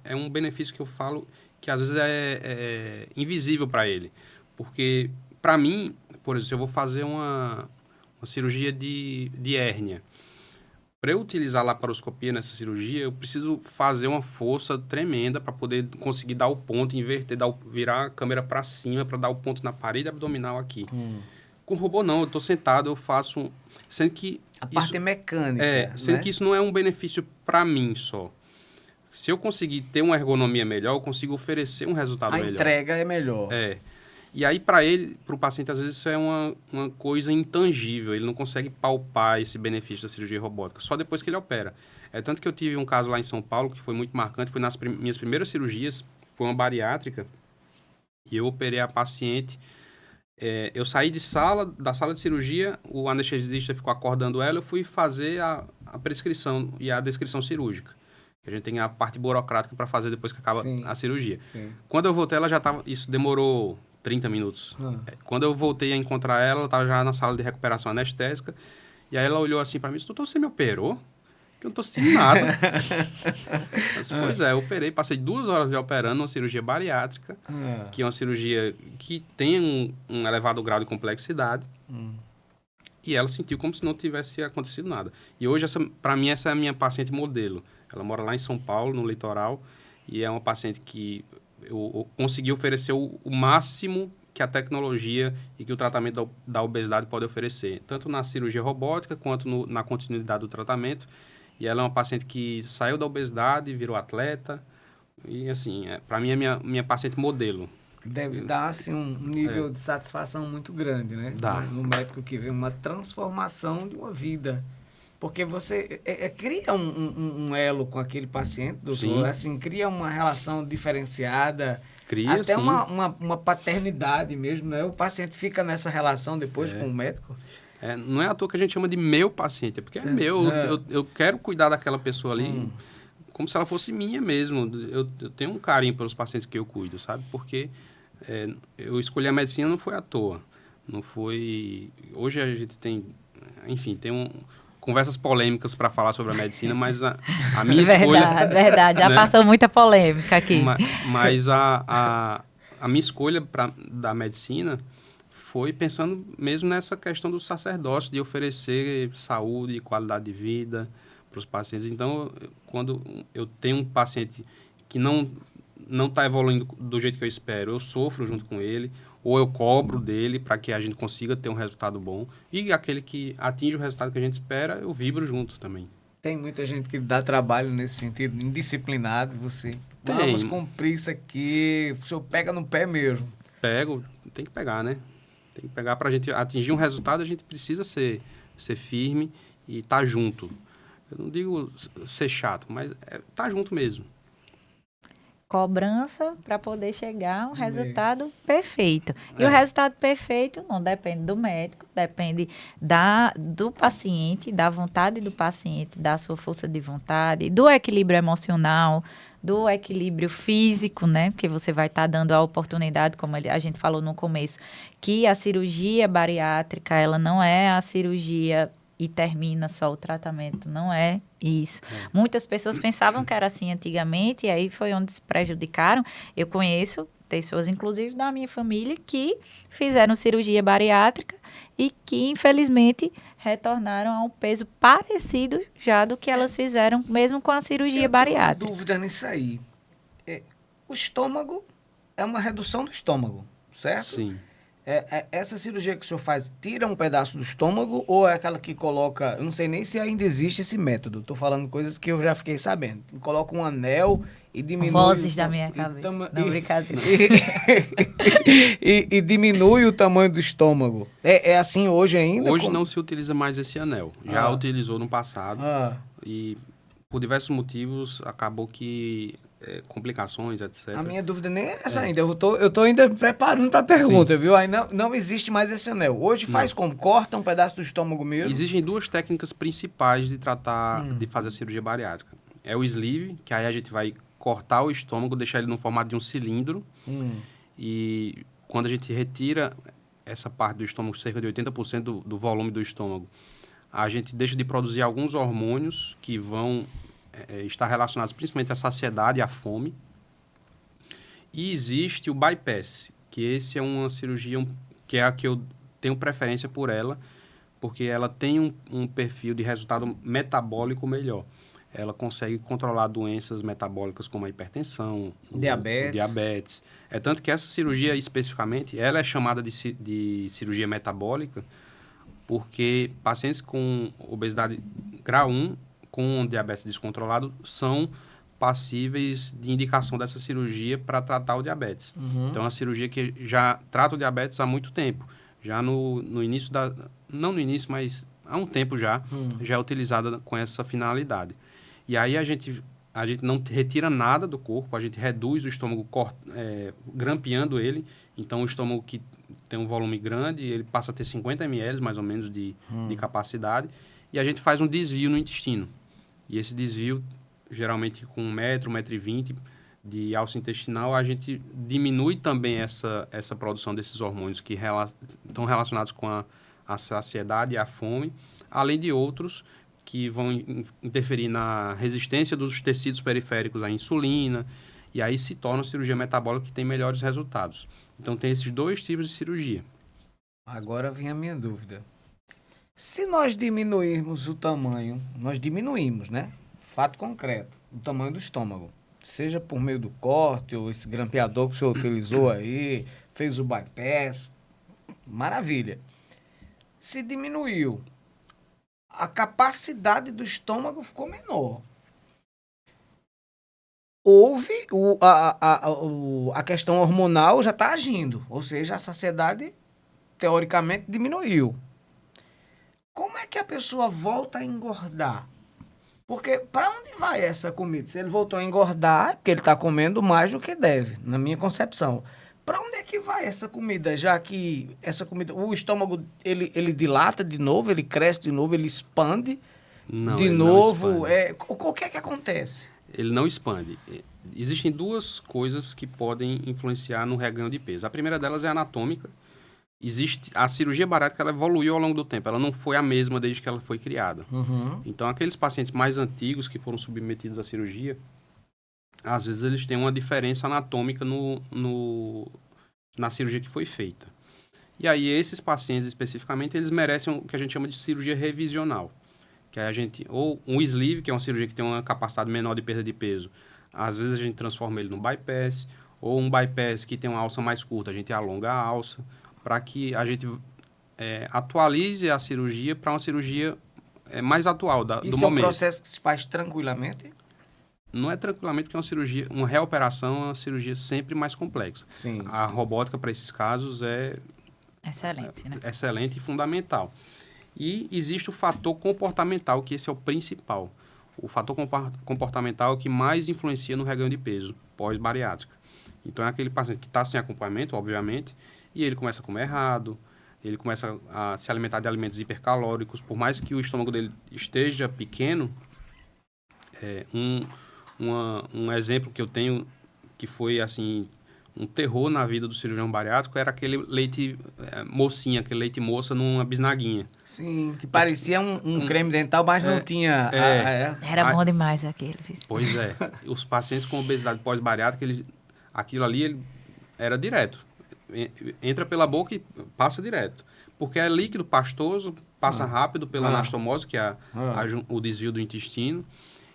É um benefício que eu falo que, às vezes, é invisível para ele. Porque, para mim, por exemplo, se eu vou fazer uma cirurgia de hérnia, para eu utilizar a laparoscopia nessa cirurgia, eu preciso fazer uma força tremenda para poder conseguir dar o ponto, inverter, virar a câmera para cima para dar o ponto na parede abdominal aqui. Com o robô, não. Eu estou sentado, eu faço... Sendo que
parte mecânica.
Sendo que isso não é um benefício para mim só. Se eu conseguir ter uma ergonomia melhor, eu consigo oferecer um resultado melhor.
A entrega é melhor.
E aí, para o paciente, às vezes, isso é uma coisa intangível. Ele não consegue palpar esse benefício da cirurgia robótica, só depois que ele opera. Tanto que eu tive um caso lá em São Paulo, que foi muito marcante, foi nas minhas primeiras cirurgias, foi uma bariátrica, e eu operei a paciente. Eu saí da sala de cirurgia, o anestesista ficou acordando ela, eu fui fazer a prescrição e a descrição cirúrgica. A gente tem a parte burocrática para fazer depois que acaba a cirurgia.
Sim.
Quando eu voltei, ela já estava... Isso demorou 30 minutos. Quando eu voltei a encontrar ela, ela estava já na sala de recuperação anestésica. E aí ela olhou assim para mim e disse, doutor, você me operou? Que eu não estou sentindo nada. Pois é, eu operei, passei 2 horas já operando uma cirurgia bariátrica, que é uma cirurgia que tem um elevado grau de complexidade. E ela sentiu como se não tivesse acontecido nada. E hoje, para mim, essa é a minha paciente modelo. Ela mora lá em São Paulo, no litoral, e é uma paciente que eu consegui oferecer o máximo que a tecnologia e que o tratamento da obesidade pode oferecer, tanto na cirurgia robótica quanto na continuidade do tratamento. E ela é uma paciente que saiu da obesidade, virou atleta, e assim, para mim é minha paciente modelo.
Deve dar assim, um nível de satisfação muito grande, né?
Dá.
No médico que vê uma transformação de uma vida. Porque você cria um elo com aquele paciente, doutor.
Sim.
Assim, cria uma relação diferenciada.
Cria,
até
sim.
uma paternidade mesmo, né? O paciente fica nessa relação depois com o médico.
Não é à toa que a gente chama de meu paciente, porque é meu. Eu quero cuidar daquela pessoa ali como se ela fosse minha mesmo. Eu tenho um carinho pelos pacientes que eu cuido, sabe? Porque eu escolhi a medicina não foi à toa. Não foi... Hoje a gente tem... Enfim, tem conversas polêmicas para falar sobre a medicina, mas a minha escolha...
Verdade. Já passou muita polêmica aqui.
Mas a minha escolha da medicina foi pensando mesmo nessa questão do sacerdócio, de oferecer saúde e qualidade de vida para os pacientes. Então, quando eu tenho um paciente que não está evoluindo do jeito que eu espero, eu sofro junto com ele, ou eu cobro dele para que a gente consiga ter um resultado bom. E aquele que atinge o resultado que a gente espera, eu vibro junto também.
Tem muita gente que dá trabalho nesse sentido, indisciplinado, você. Vamos cumprir isso aqui, o senhor pega no pé mesmo.
Pego, tem que pegar, né? Tem que pegar para a gente atingir um resultado, a gente precisa ser firme e estar junto. Eu não digo ser chato, mas estar junto mesmo.
Cobrança para poder chegar a um resultado perfeito. E o resultado perfeito não depende do médico, depende do paciente, da vontade do paciente, da sua força de vontade, do equilíbrio emocional, do equilíbrio físico, né? Porque você vai estar dando a oportunidade, como a gente falou no começo, que a cirurgia bariátrica, ela não é a cirurgia e termina só o tratamento, não é isso. Muitas pessoas pensavam que era assim antigamente, e aí foi onde se prejudicaram. Eu conheço pessoas, inclusive da minha família, que fizeram cirurgia bariátrica e que, infelizmente, retornaram a um peso parecido já do que elas fizeram, mesmo com a cirurgia bariátrica.
Eu tenho dúvida nisso aí. O estômago é uma redução do estômago, certo?
Sim.
Essa cirurgia que o senhor faz tira um pedaço do estômago ou é aquela que coloca... Eu não sei nem se ainda existe esse método. Estou falando coisas que eu já fiquei sabendo. Coloca um anel e diminui...
Vozes da minha cabeça. Não, brincadeira.
E diminui o tamanho do estômago. É assim hoje ainda?
Hoje não se utiliza mais esse anel. Já utilizou no passado. E por diversos motivos acabou que... complicações, etc.
A minha dúvida nem é essa ainda. Eu tô ainda preparando para a pergunta, sim, viu? Aí não existe mais esse anel. Hoje faz como? Corta um pedaço do estômago mesmo?
Existem 2 técnicas principais de tratar, de fazer a cirurgia bariátrica. É o sleeve, que aí a gente vai cortar o estômago, deixar ele no formato de um cilindro. E quando a gente retira essa parte do estômago, cerca de 80% do volume do estômago, a gente deixa de produzir alguns hormônios que vão está relacionados principalmente à saciedade e à fome. E existe o bypass, que esse é uma cirurgia que é a que eu tenho preferência por ela, porque ela tem um perfil de resultado metabólico melhor. Ela consegue controlar doenças metabólicas como a hipertensão, o diabetes. Tanto que essa cirurgia especificamente, ela é chamada de cirurgia metabólica, porque pacientes com obesidade grau 1 com diabetes descontrolado são passíveis de indicação dessa cirurgia para tratar o diabetes. Então, é uma cirurgia que já trata o diabetes há muito tempo. Já no início não no início, mas há um tempo já é utilizada com essa finalidade. E aí a gente não retira nada do corpo, a gente reduz o estômago grampeando ele. Então, o estômago que tem um volume grande, ele passa a ter 50 ml, mais ou menos, de capacidade. E a gente faz um desvio no intestino. E esse desvio, geralmente com 1,20 m de alça intestinal, a gente diminui também essa produção desses hormônios que estão relacionados com a saciedade e a fome, além de outros que vão interferir na resistência dos tecidos periféricos à insulina, e aí se torna uma cirurgia metabólica que tem melhores resultados. Então, tem esses dois tipos de cirurgia.
Agora vem a minha dúvida. Se nós diminuirmos o tamanho, nós diminuímos, né? Fato concreto, o tamanho do estômago. Seja por meio do corte ou esse grampeador que o senhor utilizou aí, fez o bypass, maravilha. Se diminuiu, a capacidade do estômago ficou menor. Houve a questão hormonal já está agindo, ou seja, a saciedade teoricamente diminuiu. Como é que a pessoa volta a engordar? Porque para onde vai essa comida? Se ele voltou a engordar, é porque ele está comendo mais do que deve, na minha concepção. Para onde é que vai essa comida? Já que essa comida, o estômago ele dilata de novo, ele cresce de novo, ele expande de novo. O que é que acontece?
Ele não expande. Existem duas coisas que podem influenciar no reganho de peso. A primeira delas é anatômica. A cirurgia bariátrica, ela evoluiu ao longo do tempo. Ela não foi a mesma desde que ela foi criada. Então, aqueles pacientes mais antigos que foram submetidos à cirurgia, às vezes eles têm uma diferença anatômica na cirurgia que foi feita. E aí, esses pacientes especificamente, eles merecem o que a gente chama de cirurgia revisional. Que a gente, ou um sleeve, que é uma cirurgia que tem uma capacidade menor de perda de peso, às vezes a gente transforma ele num bypass, ou um bypass que tem uma alça mais curta, a gente alonga a alça, para que a gente atualize a cirurgia para uma cirurgia mais atual do momento. Isso é um
processo que se faz tranquilamente?
Não é tranquilamente, porque uma reoperação é uma cirurgia sempre mais complexa.
Sim.
A robótica para esses casos é
excelente, né?
Excelente e fundamental. E existe o fator comportamental, que esse é o principal. O fator comportamental é o que mais influencia no reganho de peso pós-bariátrica. Então, é aquele paciente que está sem acompanhamento, obviamente, e ele começa a comer errado, ele começa a se alimentar de alimentos hipercalóricos, por mais que o estômago dele esteja pequeno. Um exemplo que eu tenho, que foi assim um terror na vida do cirurgião bariátrico, era aquele leite mocinha, aquele leite moça numa bisnaguinha.
Sim, que parecia um creme dental, mas não tinha...
Era bom demais aquele.
Pois é. Os pacientes com obesidade pós-bariátrica, aquilo ali era direto. Entra pela boca e passa direto. Porque é líquido pastoso, passa rápido pela anastomose, que é o desvio do intestino,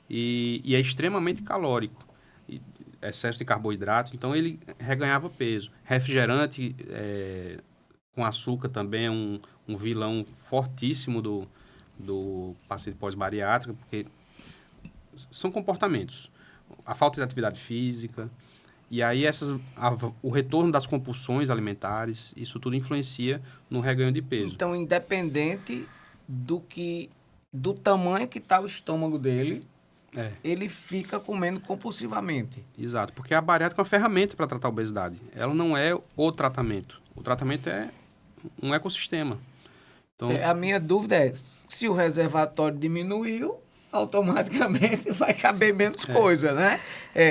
e é extremamente calórico. Excesso de carboidrato, então ele reganhava peso. Refrigerante com açúcar também é um vilão fortíssimo do paciente pós-bariátrico, porque são comportamentos. A falta de atividade física, e aí o retorno das compulsões alimentares, isso tudo influencia no reganho de peso.
Então, independente do tamanho que está o estômago dele, ele fica comendo compulsivamente.
Exato, porque a bariátrica é uma ferramenta para tratar a obesidade. Ela não é o tratamento. O tratamento é um ecossistema. Então,
a minha dúvida é, se o reservatório diminuiu, automaticamente vai caber menos coisa, né?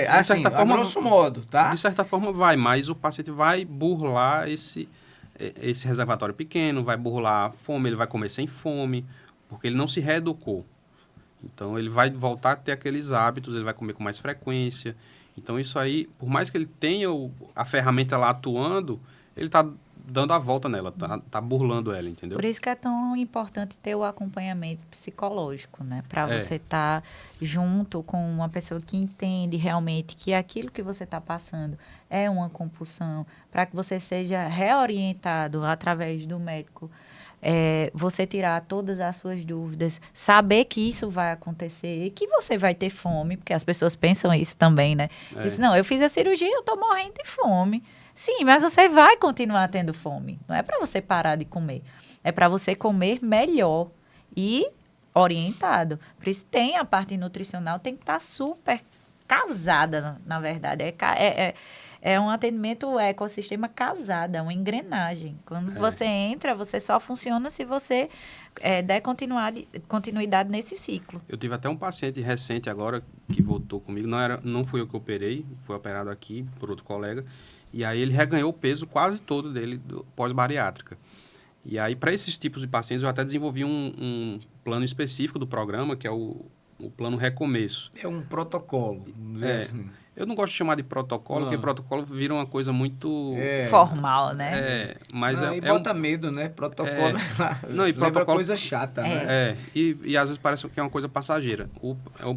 Assim, a grosso modo, tá?
De certa forma vai, mas o paciente vai burlar esse reservatório pequeno, vai burlar a fome, ele vai comer sem fome, porque ele não se reeducou. Então, ele vai voltar a ter aqueles hábitos, ele vai comer com mais frequência. Então, isso aí, por mais que ele tenha a ferramenta lá atuando, ele está dando a volta nela, tá burlando ela, entendeu?
Por isso que é tão importante ter o acompanhamento psicológico, né? Para você estar junto com uma pessoa que entende realmente que aquilo que você está passando é uma compulsão, para que você seja reorientado através do médico você tirar todas as suas dúvidas, saber que isso vai acontecer e que você vai ter fome, porque as pessoas pensam isso também, né? Diz, não, eu fiz a cirurgia, eu tô morrendo de fome. Sim, mas você vai continuar tendo fome. Não é para você parar de comer. É para você comer melhor e orientado. Por isso tem a parte nutricional, tem que estar super casada, na verdade. É um atendimento ecossistema casado, é uma engrenagem. Quando você entra, você só funciona se você der continuidade nesse ciclo.
Eu tive até um paciente recente agora que voltou comigo. Não fui eu que operei, foi operado aqui por outro colega. E aí ele reganhou o peso quase todo dele pós-bariátrica. E aí, para esses tipos de pacientes, eu até desenvolvi um plano específico do programa, que é o plano Recomeço.
É um protocolo, vamos dizer assim.
Eu não gosto de chamar de protocolo, porque protocolo vira uma coisa muito...
formal, né?
Mas
e bota medo, né? Protocolo
e protocolo
coisa chata, né?
E às vezes parece que é uma coisa passageira.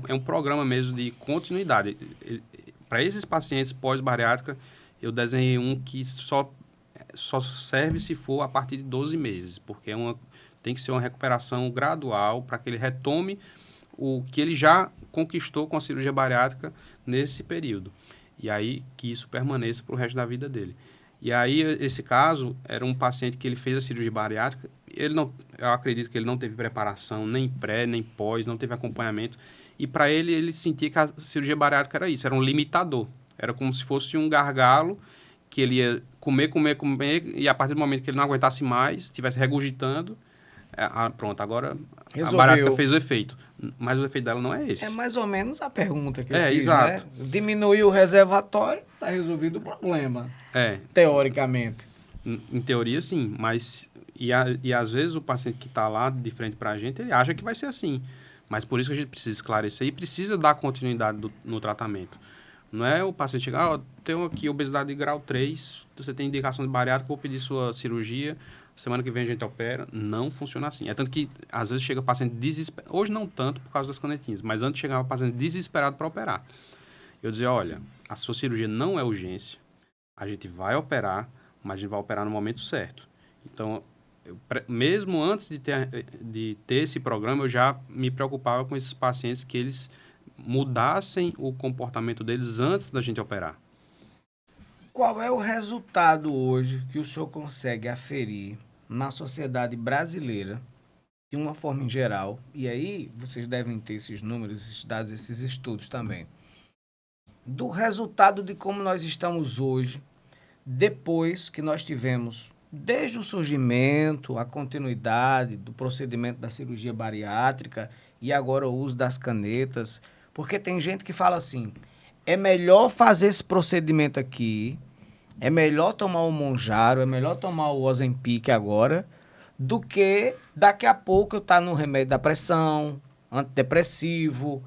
É um programa mesmo de continuidade. Para esses pacientes pós-bariátrica, eu desenhei um que só serve se for a partir de 12 meses, porque tem que ser uma recuperação gradual para que ele retome o que ele já conquistou com a cirurgia bariátrica nesse período. E aí que isso permaneça para o resto da vida dele. E aí, esse caso, era um paciente que ele fez a cirurgia bariátrica, eu acredito que ele não teve preparação, nem pré, nem pós, não teve acompanhamento, e para ele sentia que a cirurgia bariátrica era isso, era um limitador. Era como se fosse um gargalo que ele ia comer, e a partir do momento que ele não aguentasse mais, estivesse regurgitando, pronto, agora
resolveu.
A bariátrica fez o efeito. Mas o efeito dela não é esse.
É mais ou menos a pergunta que eu fiz,
exato.
né? Diminuiu o reservatório, está resolvido o problema. Teoricamente.
Em teoria, sim, mas... E às vezes o paciente que está lá de frente para a gente, ele acha que vai ser assim. Mas por isso que a gente precisa esclarecer e precisa dar continuidade no tratamento. Não é o paciente chegar, tenho aqui obesidade de grau 3, você tem indicação de bariátrica, vou pedir sua cirurgia, semana que vem a gente opera. Não funciona assim. É tanto que, às vezes, chega paciente desesperado. Hoje não tanto por causa das canetinhas, mas antes chegava paciente desesperado para operar. Eu dizia, olha, a sua cirurgia não é urgência, a gente vai operar, mas a gente vai operar no momento certo. Então, mesmo antes de ter esse programa, eu já me preocupava com esses pacientes que eles mudassem o comportamento deles antes da gente operar.
Qual é o resultado hoje que o senhor consegue aferir na sociedade brasileira, de uma forma em geral? E aí vocês devem ter esses números, esses dados, esses estudos também. Do resultado de como nós estamos hoje, depois que nós tivemos, desde o surgimento, a continuidade do procedimento da cirurgia bariátrica e agora o uso das canetas. Porque tem gente que fala assim, é melhor fazer esse procedimento aqui, é melhor tomar o Mounjaro, é melhor tomar o Ozempic agora, do que daqui a pouco eu estar no remédio da pressão, antidepressivo,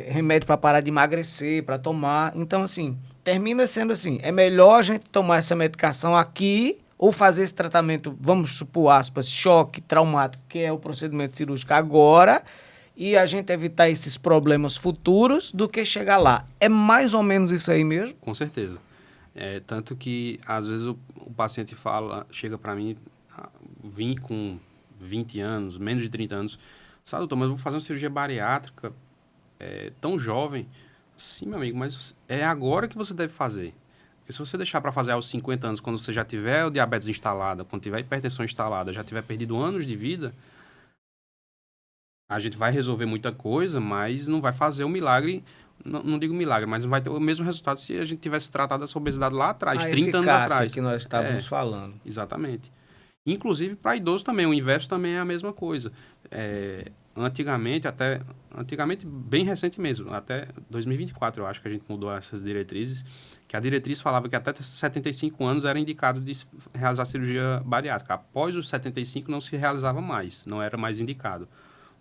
remédio para parar de emagrecer, para tomar. Então, assim, termina sendo assim, é melhor a gente tomar essa medicação aqui ou fazer esse tratamento, vamos supor, aspas, choque traumático, que é o procedimento cirúrgico agora, e a gente evitar esses problemas futuros do que chegar lá. É mais ou menos isso aí mesmo?
Com certeza. Tanto que, às vezes, o paciente chega para mim, vim com 20 anos, menos de 30 anos, sabe, doutor, mas eu vou fazer uma cirurgia bariátrica tão jovem. Sim, meu amigo, mas é agora que você deve fazer. Porque se você deixar para fazer aos 50 anos, quando você já tiver o diabetes instalado, quando tiver a hipertensão instalada, já tiver perdido anos de vida, a gente vai resolver muita coisa, mas não vai fazer o milagre, não digo milagre, mas não vai ter o mesmo resultado se a gente tivesse tratado essa obesidade lá atrás, 30 anos atrás.
Que nós estávamos falando.
Exatamente. Inclusive, para idoso também, o inverso também é a mesma coisa. Antigamente, bem recente mesmo, até 2024, eu acho que a gente mudou essas diretrizes, que a diretriz falava que até 75 anos era indicado de realizar cirurgia bariátrica. Após os 75 não se realizava mais, não era mais indicado.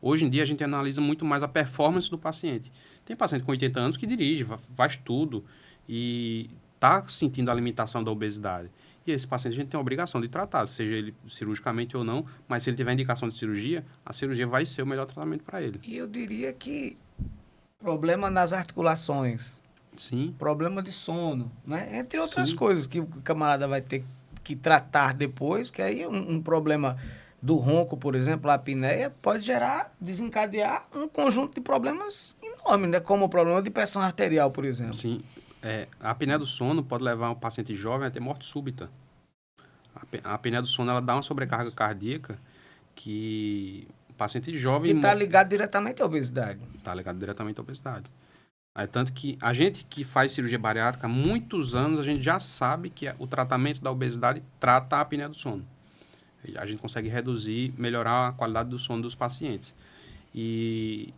Hoje em dia, a gente analisa muito mais a performance do paciente. Tem paciente com 80 anos que dirige, faz tudo e está sentindo a limitação da obesidade. E esse paciente a gente tem a obrigação de tratar, seja ele cirurgicamente ou não, mas se ele tiver indicação de cirurgia, a cirurgia vai ser o melhor tratamento para ele.
E eu diria que problema nas articulações,
sim,
problema de sono, né? Entre outras coisas que o camarada vai ter que tratar depois, que aí é um problema do ronco, por exemplo, a apneia, pode desencadear um conjunto de problemas enormes, né? Como o problema de pressão arterial, por exemplo.
Sim, a apneia do sono pode levar um paciente jovem a ter morte súbita. A apneia do sono, ela dá uma sobrecarga cardíaca que o paciente jovem...
Que está ligado diretamente à obesidade.
Está ligado diretamente à obesidade. É tanto que a gente que faz cirurgia bariátrica há muitos anos, a gente já sabe que o tratamento da obesidade trata a apneia do sono. A gente consegue reduzir, melhorar a qualidade do sono dos pacientes. E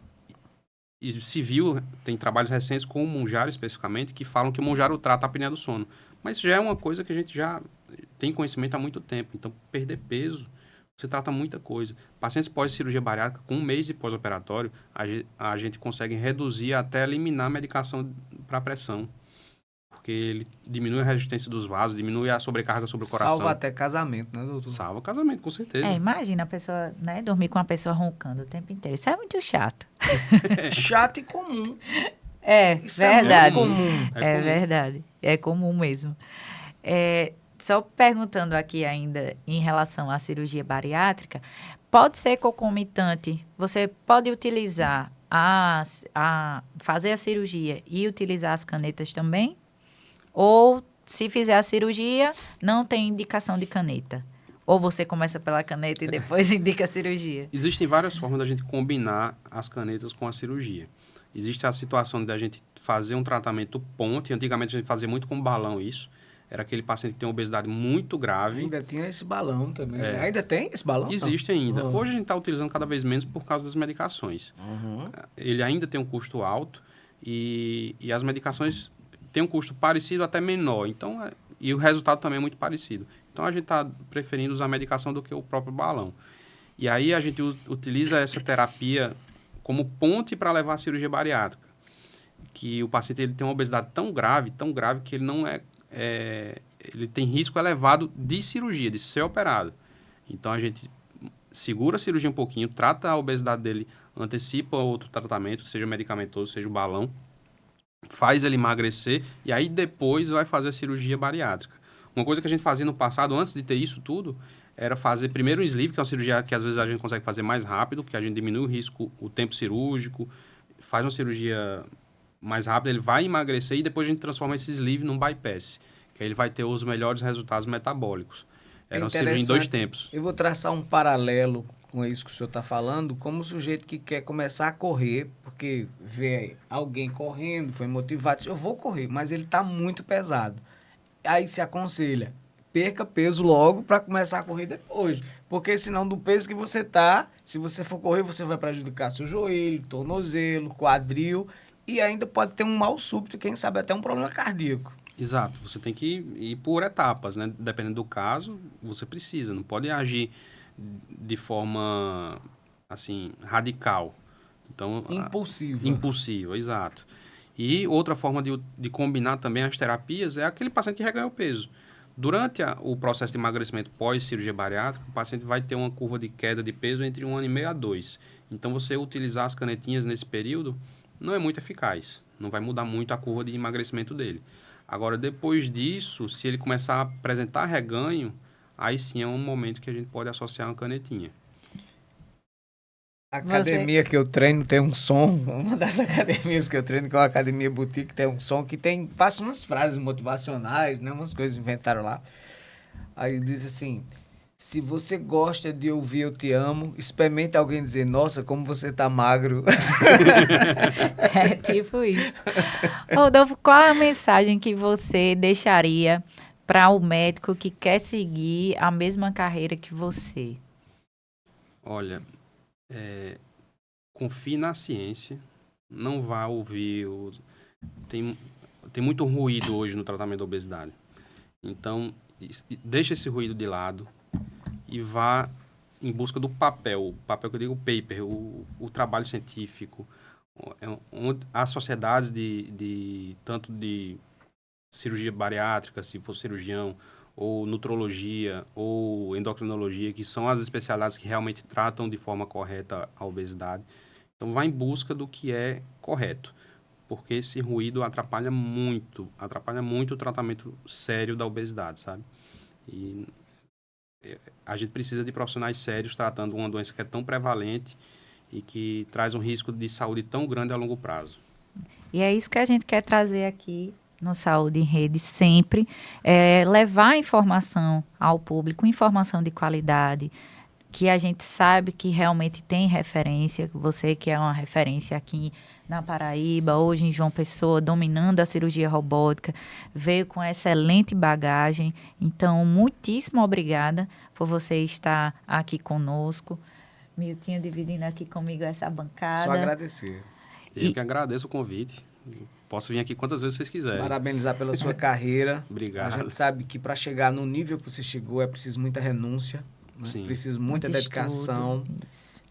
se viu, tem trabalhos recentes com o Mounjaro especificamente, que falam que o Mounjaro trata a apneia do sono. Mas já é uma coisa que a gente já tem conhecimento há muito tempo. Então, perder peso, você trata muita coisa. Pacientes pós-cirurgia bariátrica, com 1 mês de pós-operatório, a gente consegue reduzir até eliminar a medicação para pressão. Porque ele diminui a resistência dos vasos, diminui a sobrecarga sobre o coração.
Salva até casamento, né, doutor?
Salva casamento, com certeza.
Imagina a pessoa, né, dormir com uma pessoa roncando o tempo inteiro. Isso é muito chato.
É chato e comum.
Isso
É
verdade.
muito comum.
É verdade. É comum mesmo. Só perguntando aqui ainda em relação à cirurgia bariátrica, pode ser concomitante? Você pode utilizar fazer a cirurgia e utilizar as canetas também? Ou, se fizer a cirurgia, não tem indicação de caneta? Ou você começa pela caneta e depois indica a cirurgia?
Existem várias formas da gente combinar as canetas com a cirurgia. Existe a situação da gente fazer um tratamento ponte. Antigamente a gente fazia muito com balão isso. Era aquele paciente que tem uma obesidade muito grave.
Ainda tinha esse balão também. Ainda tem esse balão?
Existe ainda. Hoje a gente está utilizando cada vez menos por causa das medicações. Ele ainda tem um custo alto e as medicações têm um custo parecido, até menor. Então, e o resultado também é muito parecido. Então, a gente está preferindo usar a medicação do que o próprio balão. E aí, a gente utiliza essa terapia como ponte para levar a cirurgia bariátrica. Que o paciente ele tem uma obesidade tão grave, que ele não ele tem risco elevado de cirurgia, de ser operado. Então, a gente segura a cirurgia um pouquinho, trata a obesidade dele, antecipa outro tratamento, seja medicamentoso, seja o balão, faz ele emagrecer e aí depois vai fazer a cirurgia bariátrica. Uma coisa que a gente fazia no passado, antes de ter isso tudo, era fazer primeiro um sleeve, que é uma cirurgia que às vezes a gente consegue fazer mais rápido, porque a gente diminui o risco, o tempo cirúrgico, faz uma cirurgia mais rápida, ele vai emagrecer e depois a gente transforma esse sleeve num bypass, que aí ele vai ter os melhores resultados metabólicos. Era uma cirurgia em 2 tempos.
Eu vou traçar um paralelo com isso que o senhor está falando, como o sujeito que quer começar a correr, porque vê alguém correndo, foi motivado, diz, eu vou correr, mas ele está muito pesado. Aí se aconselha, perca peso logo para começar a correr depois, porque senão do peso que você está, se você for correr, você vai prejudicar seu joelho, tornozelo, quadril, e ainda pode ter um mal súbito, quem sabe até um problema cardíaco.
Exato, você tem que ir por etapas, né? Dependendo do caso, você precisa, não pode agir de forma, assim, radical. Então, impulsiva, exato. E outra forma de combinar também as terapias é aquele paciente que reganhou peso. Durante o processo de emagrecimento pós-cirurgia bariátrica, o paciente vai ter uma curva de queda de peso entre 1 ano e meio a 2. Então, você utilizar as canetinhas nesse período não é muito eficaz. Não vai mudar muito a curva de emagrecimento dele. Agora, depois disso, se ele começar a apresentar reganho, aí sim é um momento que a gente pode associar uma canetinha.
A academia que eu treino tem um som, uma das academias que eu treino, que é uma academia boutique, tem um som que passa umas frases motivacionais, né, umas coisas inventaram lá. Aí diz assim, se você gosta de ouvir eu te amo, experimente alguém dizer, nossa, como você tá magro.
É tipo isso. Rodolfo, qual a mensagem que você deixaria para o médico que quer seguir a mesma carreira que você?
Olha, confie na ciência, não vá ouvir... Tem muito ruído hoje no tratamento da obesidade. Então, deixa esse ruído de lado e vá em busca do papel. O papel que eu digo, o paper, o trabalho científico. Há sociedades tanto de cirurgia bariátrica, se for cirurgião, ou nutrologia, ou endocrinologia, que são as especialidades que realmente tratam de forma correta a obesidade. Então, vá em busca do que é correto, porque esse ruído atrapalha muito o tratamento sério da obesidade, sabe? E A gente precisa de profissionais sérios tratando uma doença que é tão prevalente e que traz um risco de saúde tão grande a longo prazo.
E é isso que a gente quer trazer aqui no Saúde em Rede sempre, levar informação ao público, informação de qualidade, que a gente sabe que realmente tem referência, você que é uma referência aqui na Paraíba, hoje em João Pessoa, dominando a cirurgia robótica, veio com excelente bagagem. Então, muitíssimo obrigada por você estar aqui conosco. Miltinho dividindo aqui comigo essa bancada.
Só agradecer.
Eu que agradeço o convite. Posso vir aqui quantas vezes vocês quiserem.
Parabenizar pela sua carreira.
Obrigado.
A gente sabe que para chegar no nível que você chegou é preciso muita renúncia, né? Preciso muita dedicação,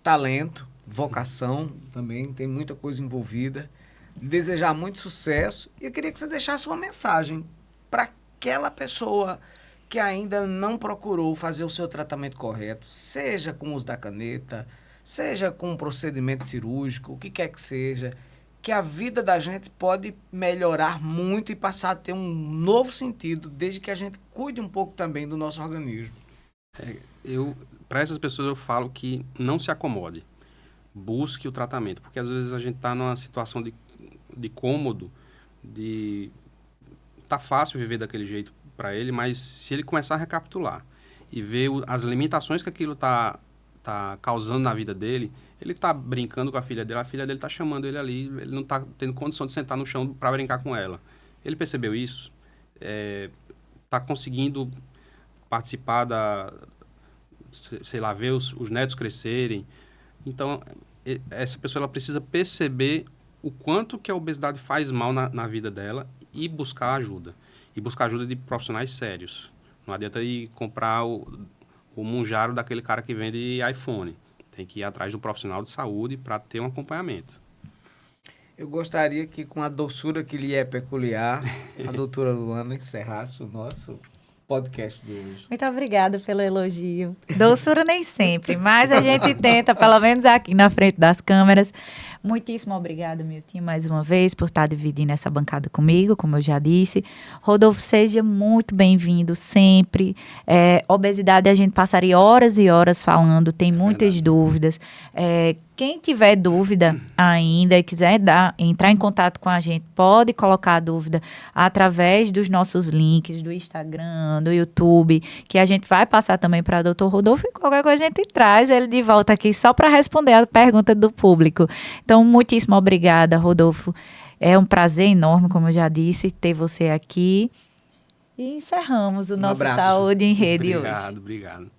talento, vocação também, tem muita coisa envolvida. Desejar muito sucesso. E eu queria que você deixasse uma mensagem para aquela pessoa que ainda não procurou fazer o seu tratamento correto, seja com o uso da caneta, seja com um procedimento cirúrgico, o que quer que seja, que a vida da gente pode melhorar muito e passar a ter um novo sentido, desde que a gente cuide um pouco também do nosso organismo.
Para essas pessoas eu falo que não se acomode, busque o tratamento, porque às vezes a gente está numa situação de cômodo, tá fácil viver daquele jeito para ele, mas se ele começar a recapitular e ver as limitações que aquilo tá causando na vida dele, ele tá brincando com a filha dele tá chamando ele ali, ele não tá tendo condição de sentar no chão para brincar com ela. Ele percebeu isso, tá conseguindo participar sei lá, ver os netos crescerem. Então, essa pessoa ela precisa perceber o quanto que a obesidade faz mal na vida dela e buscar ajuda. E buscar ajuda de profissionais sérios. Não adianta ir comprar o munjaro daquele cara que vende iPhone. Tem que ir atrás de um profissional de saúde para ter um acompanhamento.
Eu gostaria que, com a doçura que lhe é peculiar, a doutora Luana encerrasse o nosso podcast de hoje.
Muito obrigada pelo elogio. Doçura nem sempre, mas a gente tenta, pelo menos aqui na frente das câmeras. Muitíssimo obrigada, Milton, mais uma vez, por estar dividindo essa bancada comigo, como eu já disse. Rodolfo, seja muito bem-vindo sempre. Obesidade, a gente passaria horas e horas falando, tem muitas dúvidas. Quem tiver dúvida ainda e quiser entrar em contato com a gente, pode colocar a dúvida através dos nossos links do Instagram, do YouTube, que a gente vai passar também para o Dr. Rodolfo, e qualquer coisa a gente traz ele de volta aqui só para responder a pergunta do público. Então, muitíssimo obrigada, Rodolfo. É um prazer enorme, como eu já disse, ter você aqui. E encerramos o nosso Saúde em Rede hoje.
Obrigado.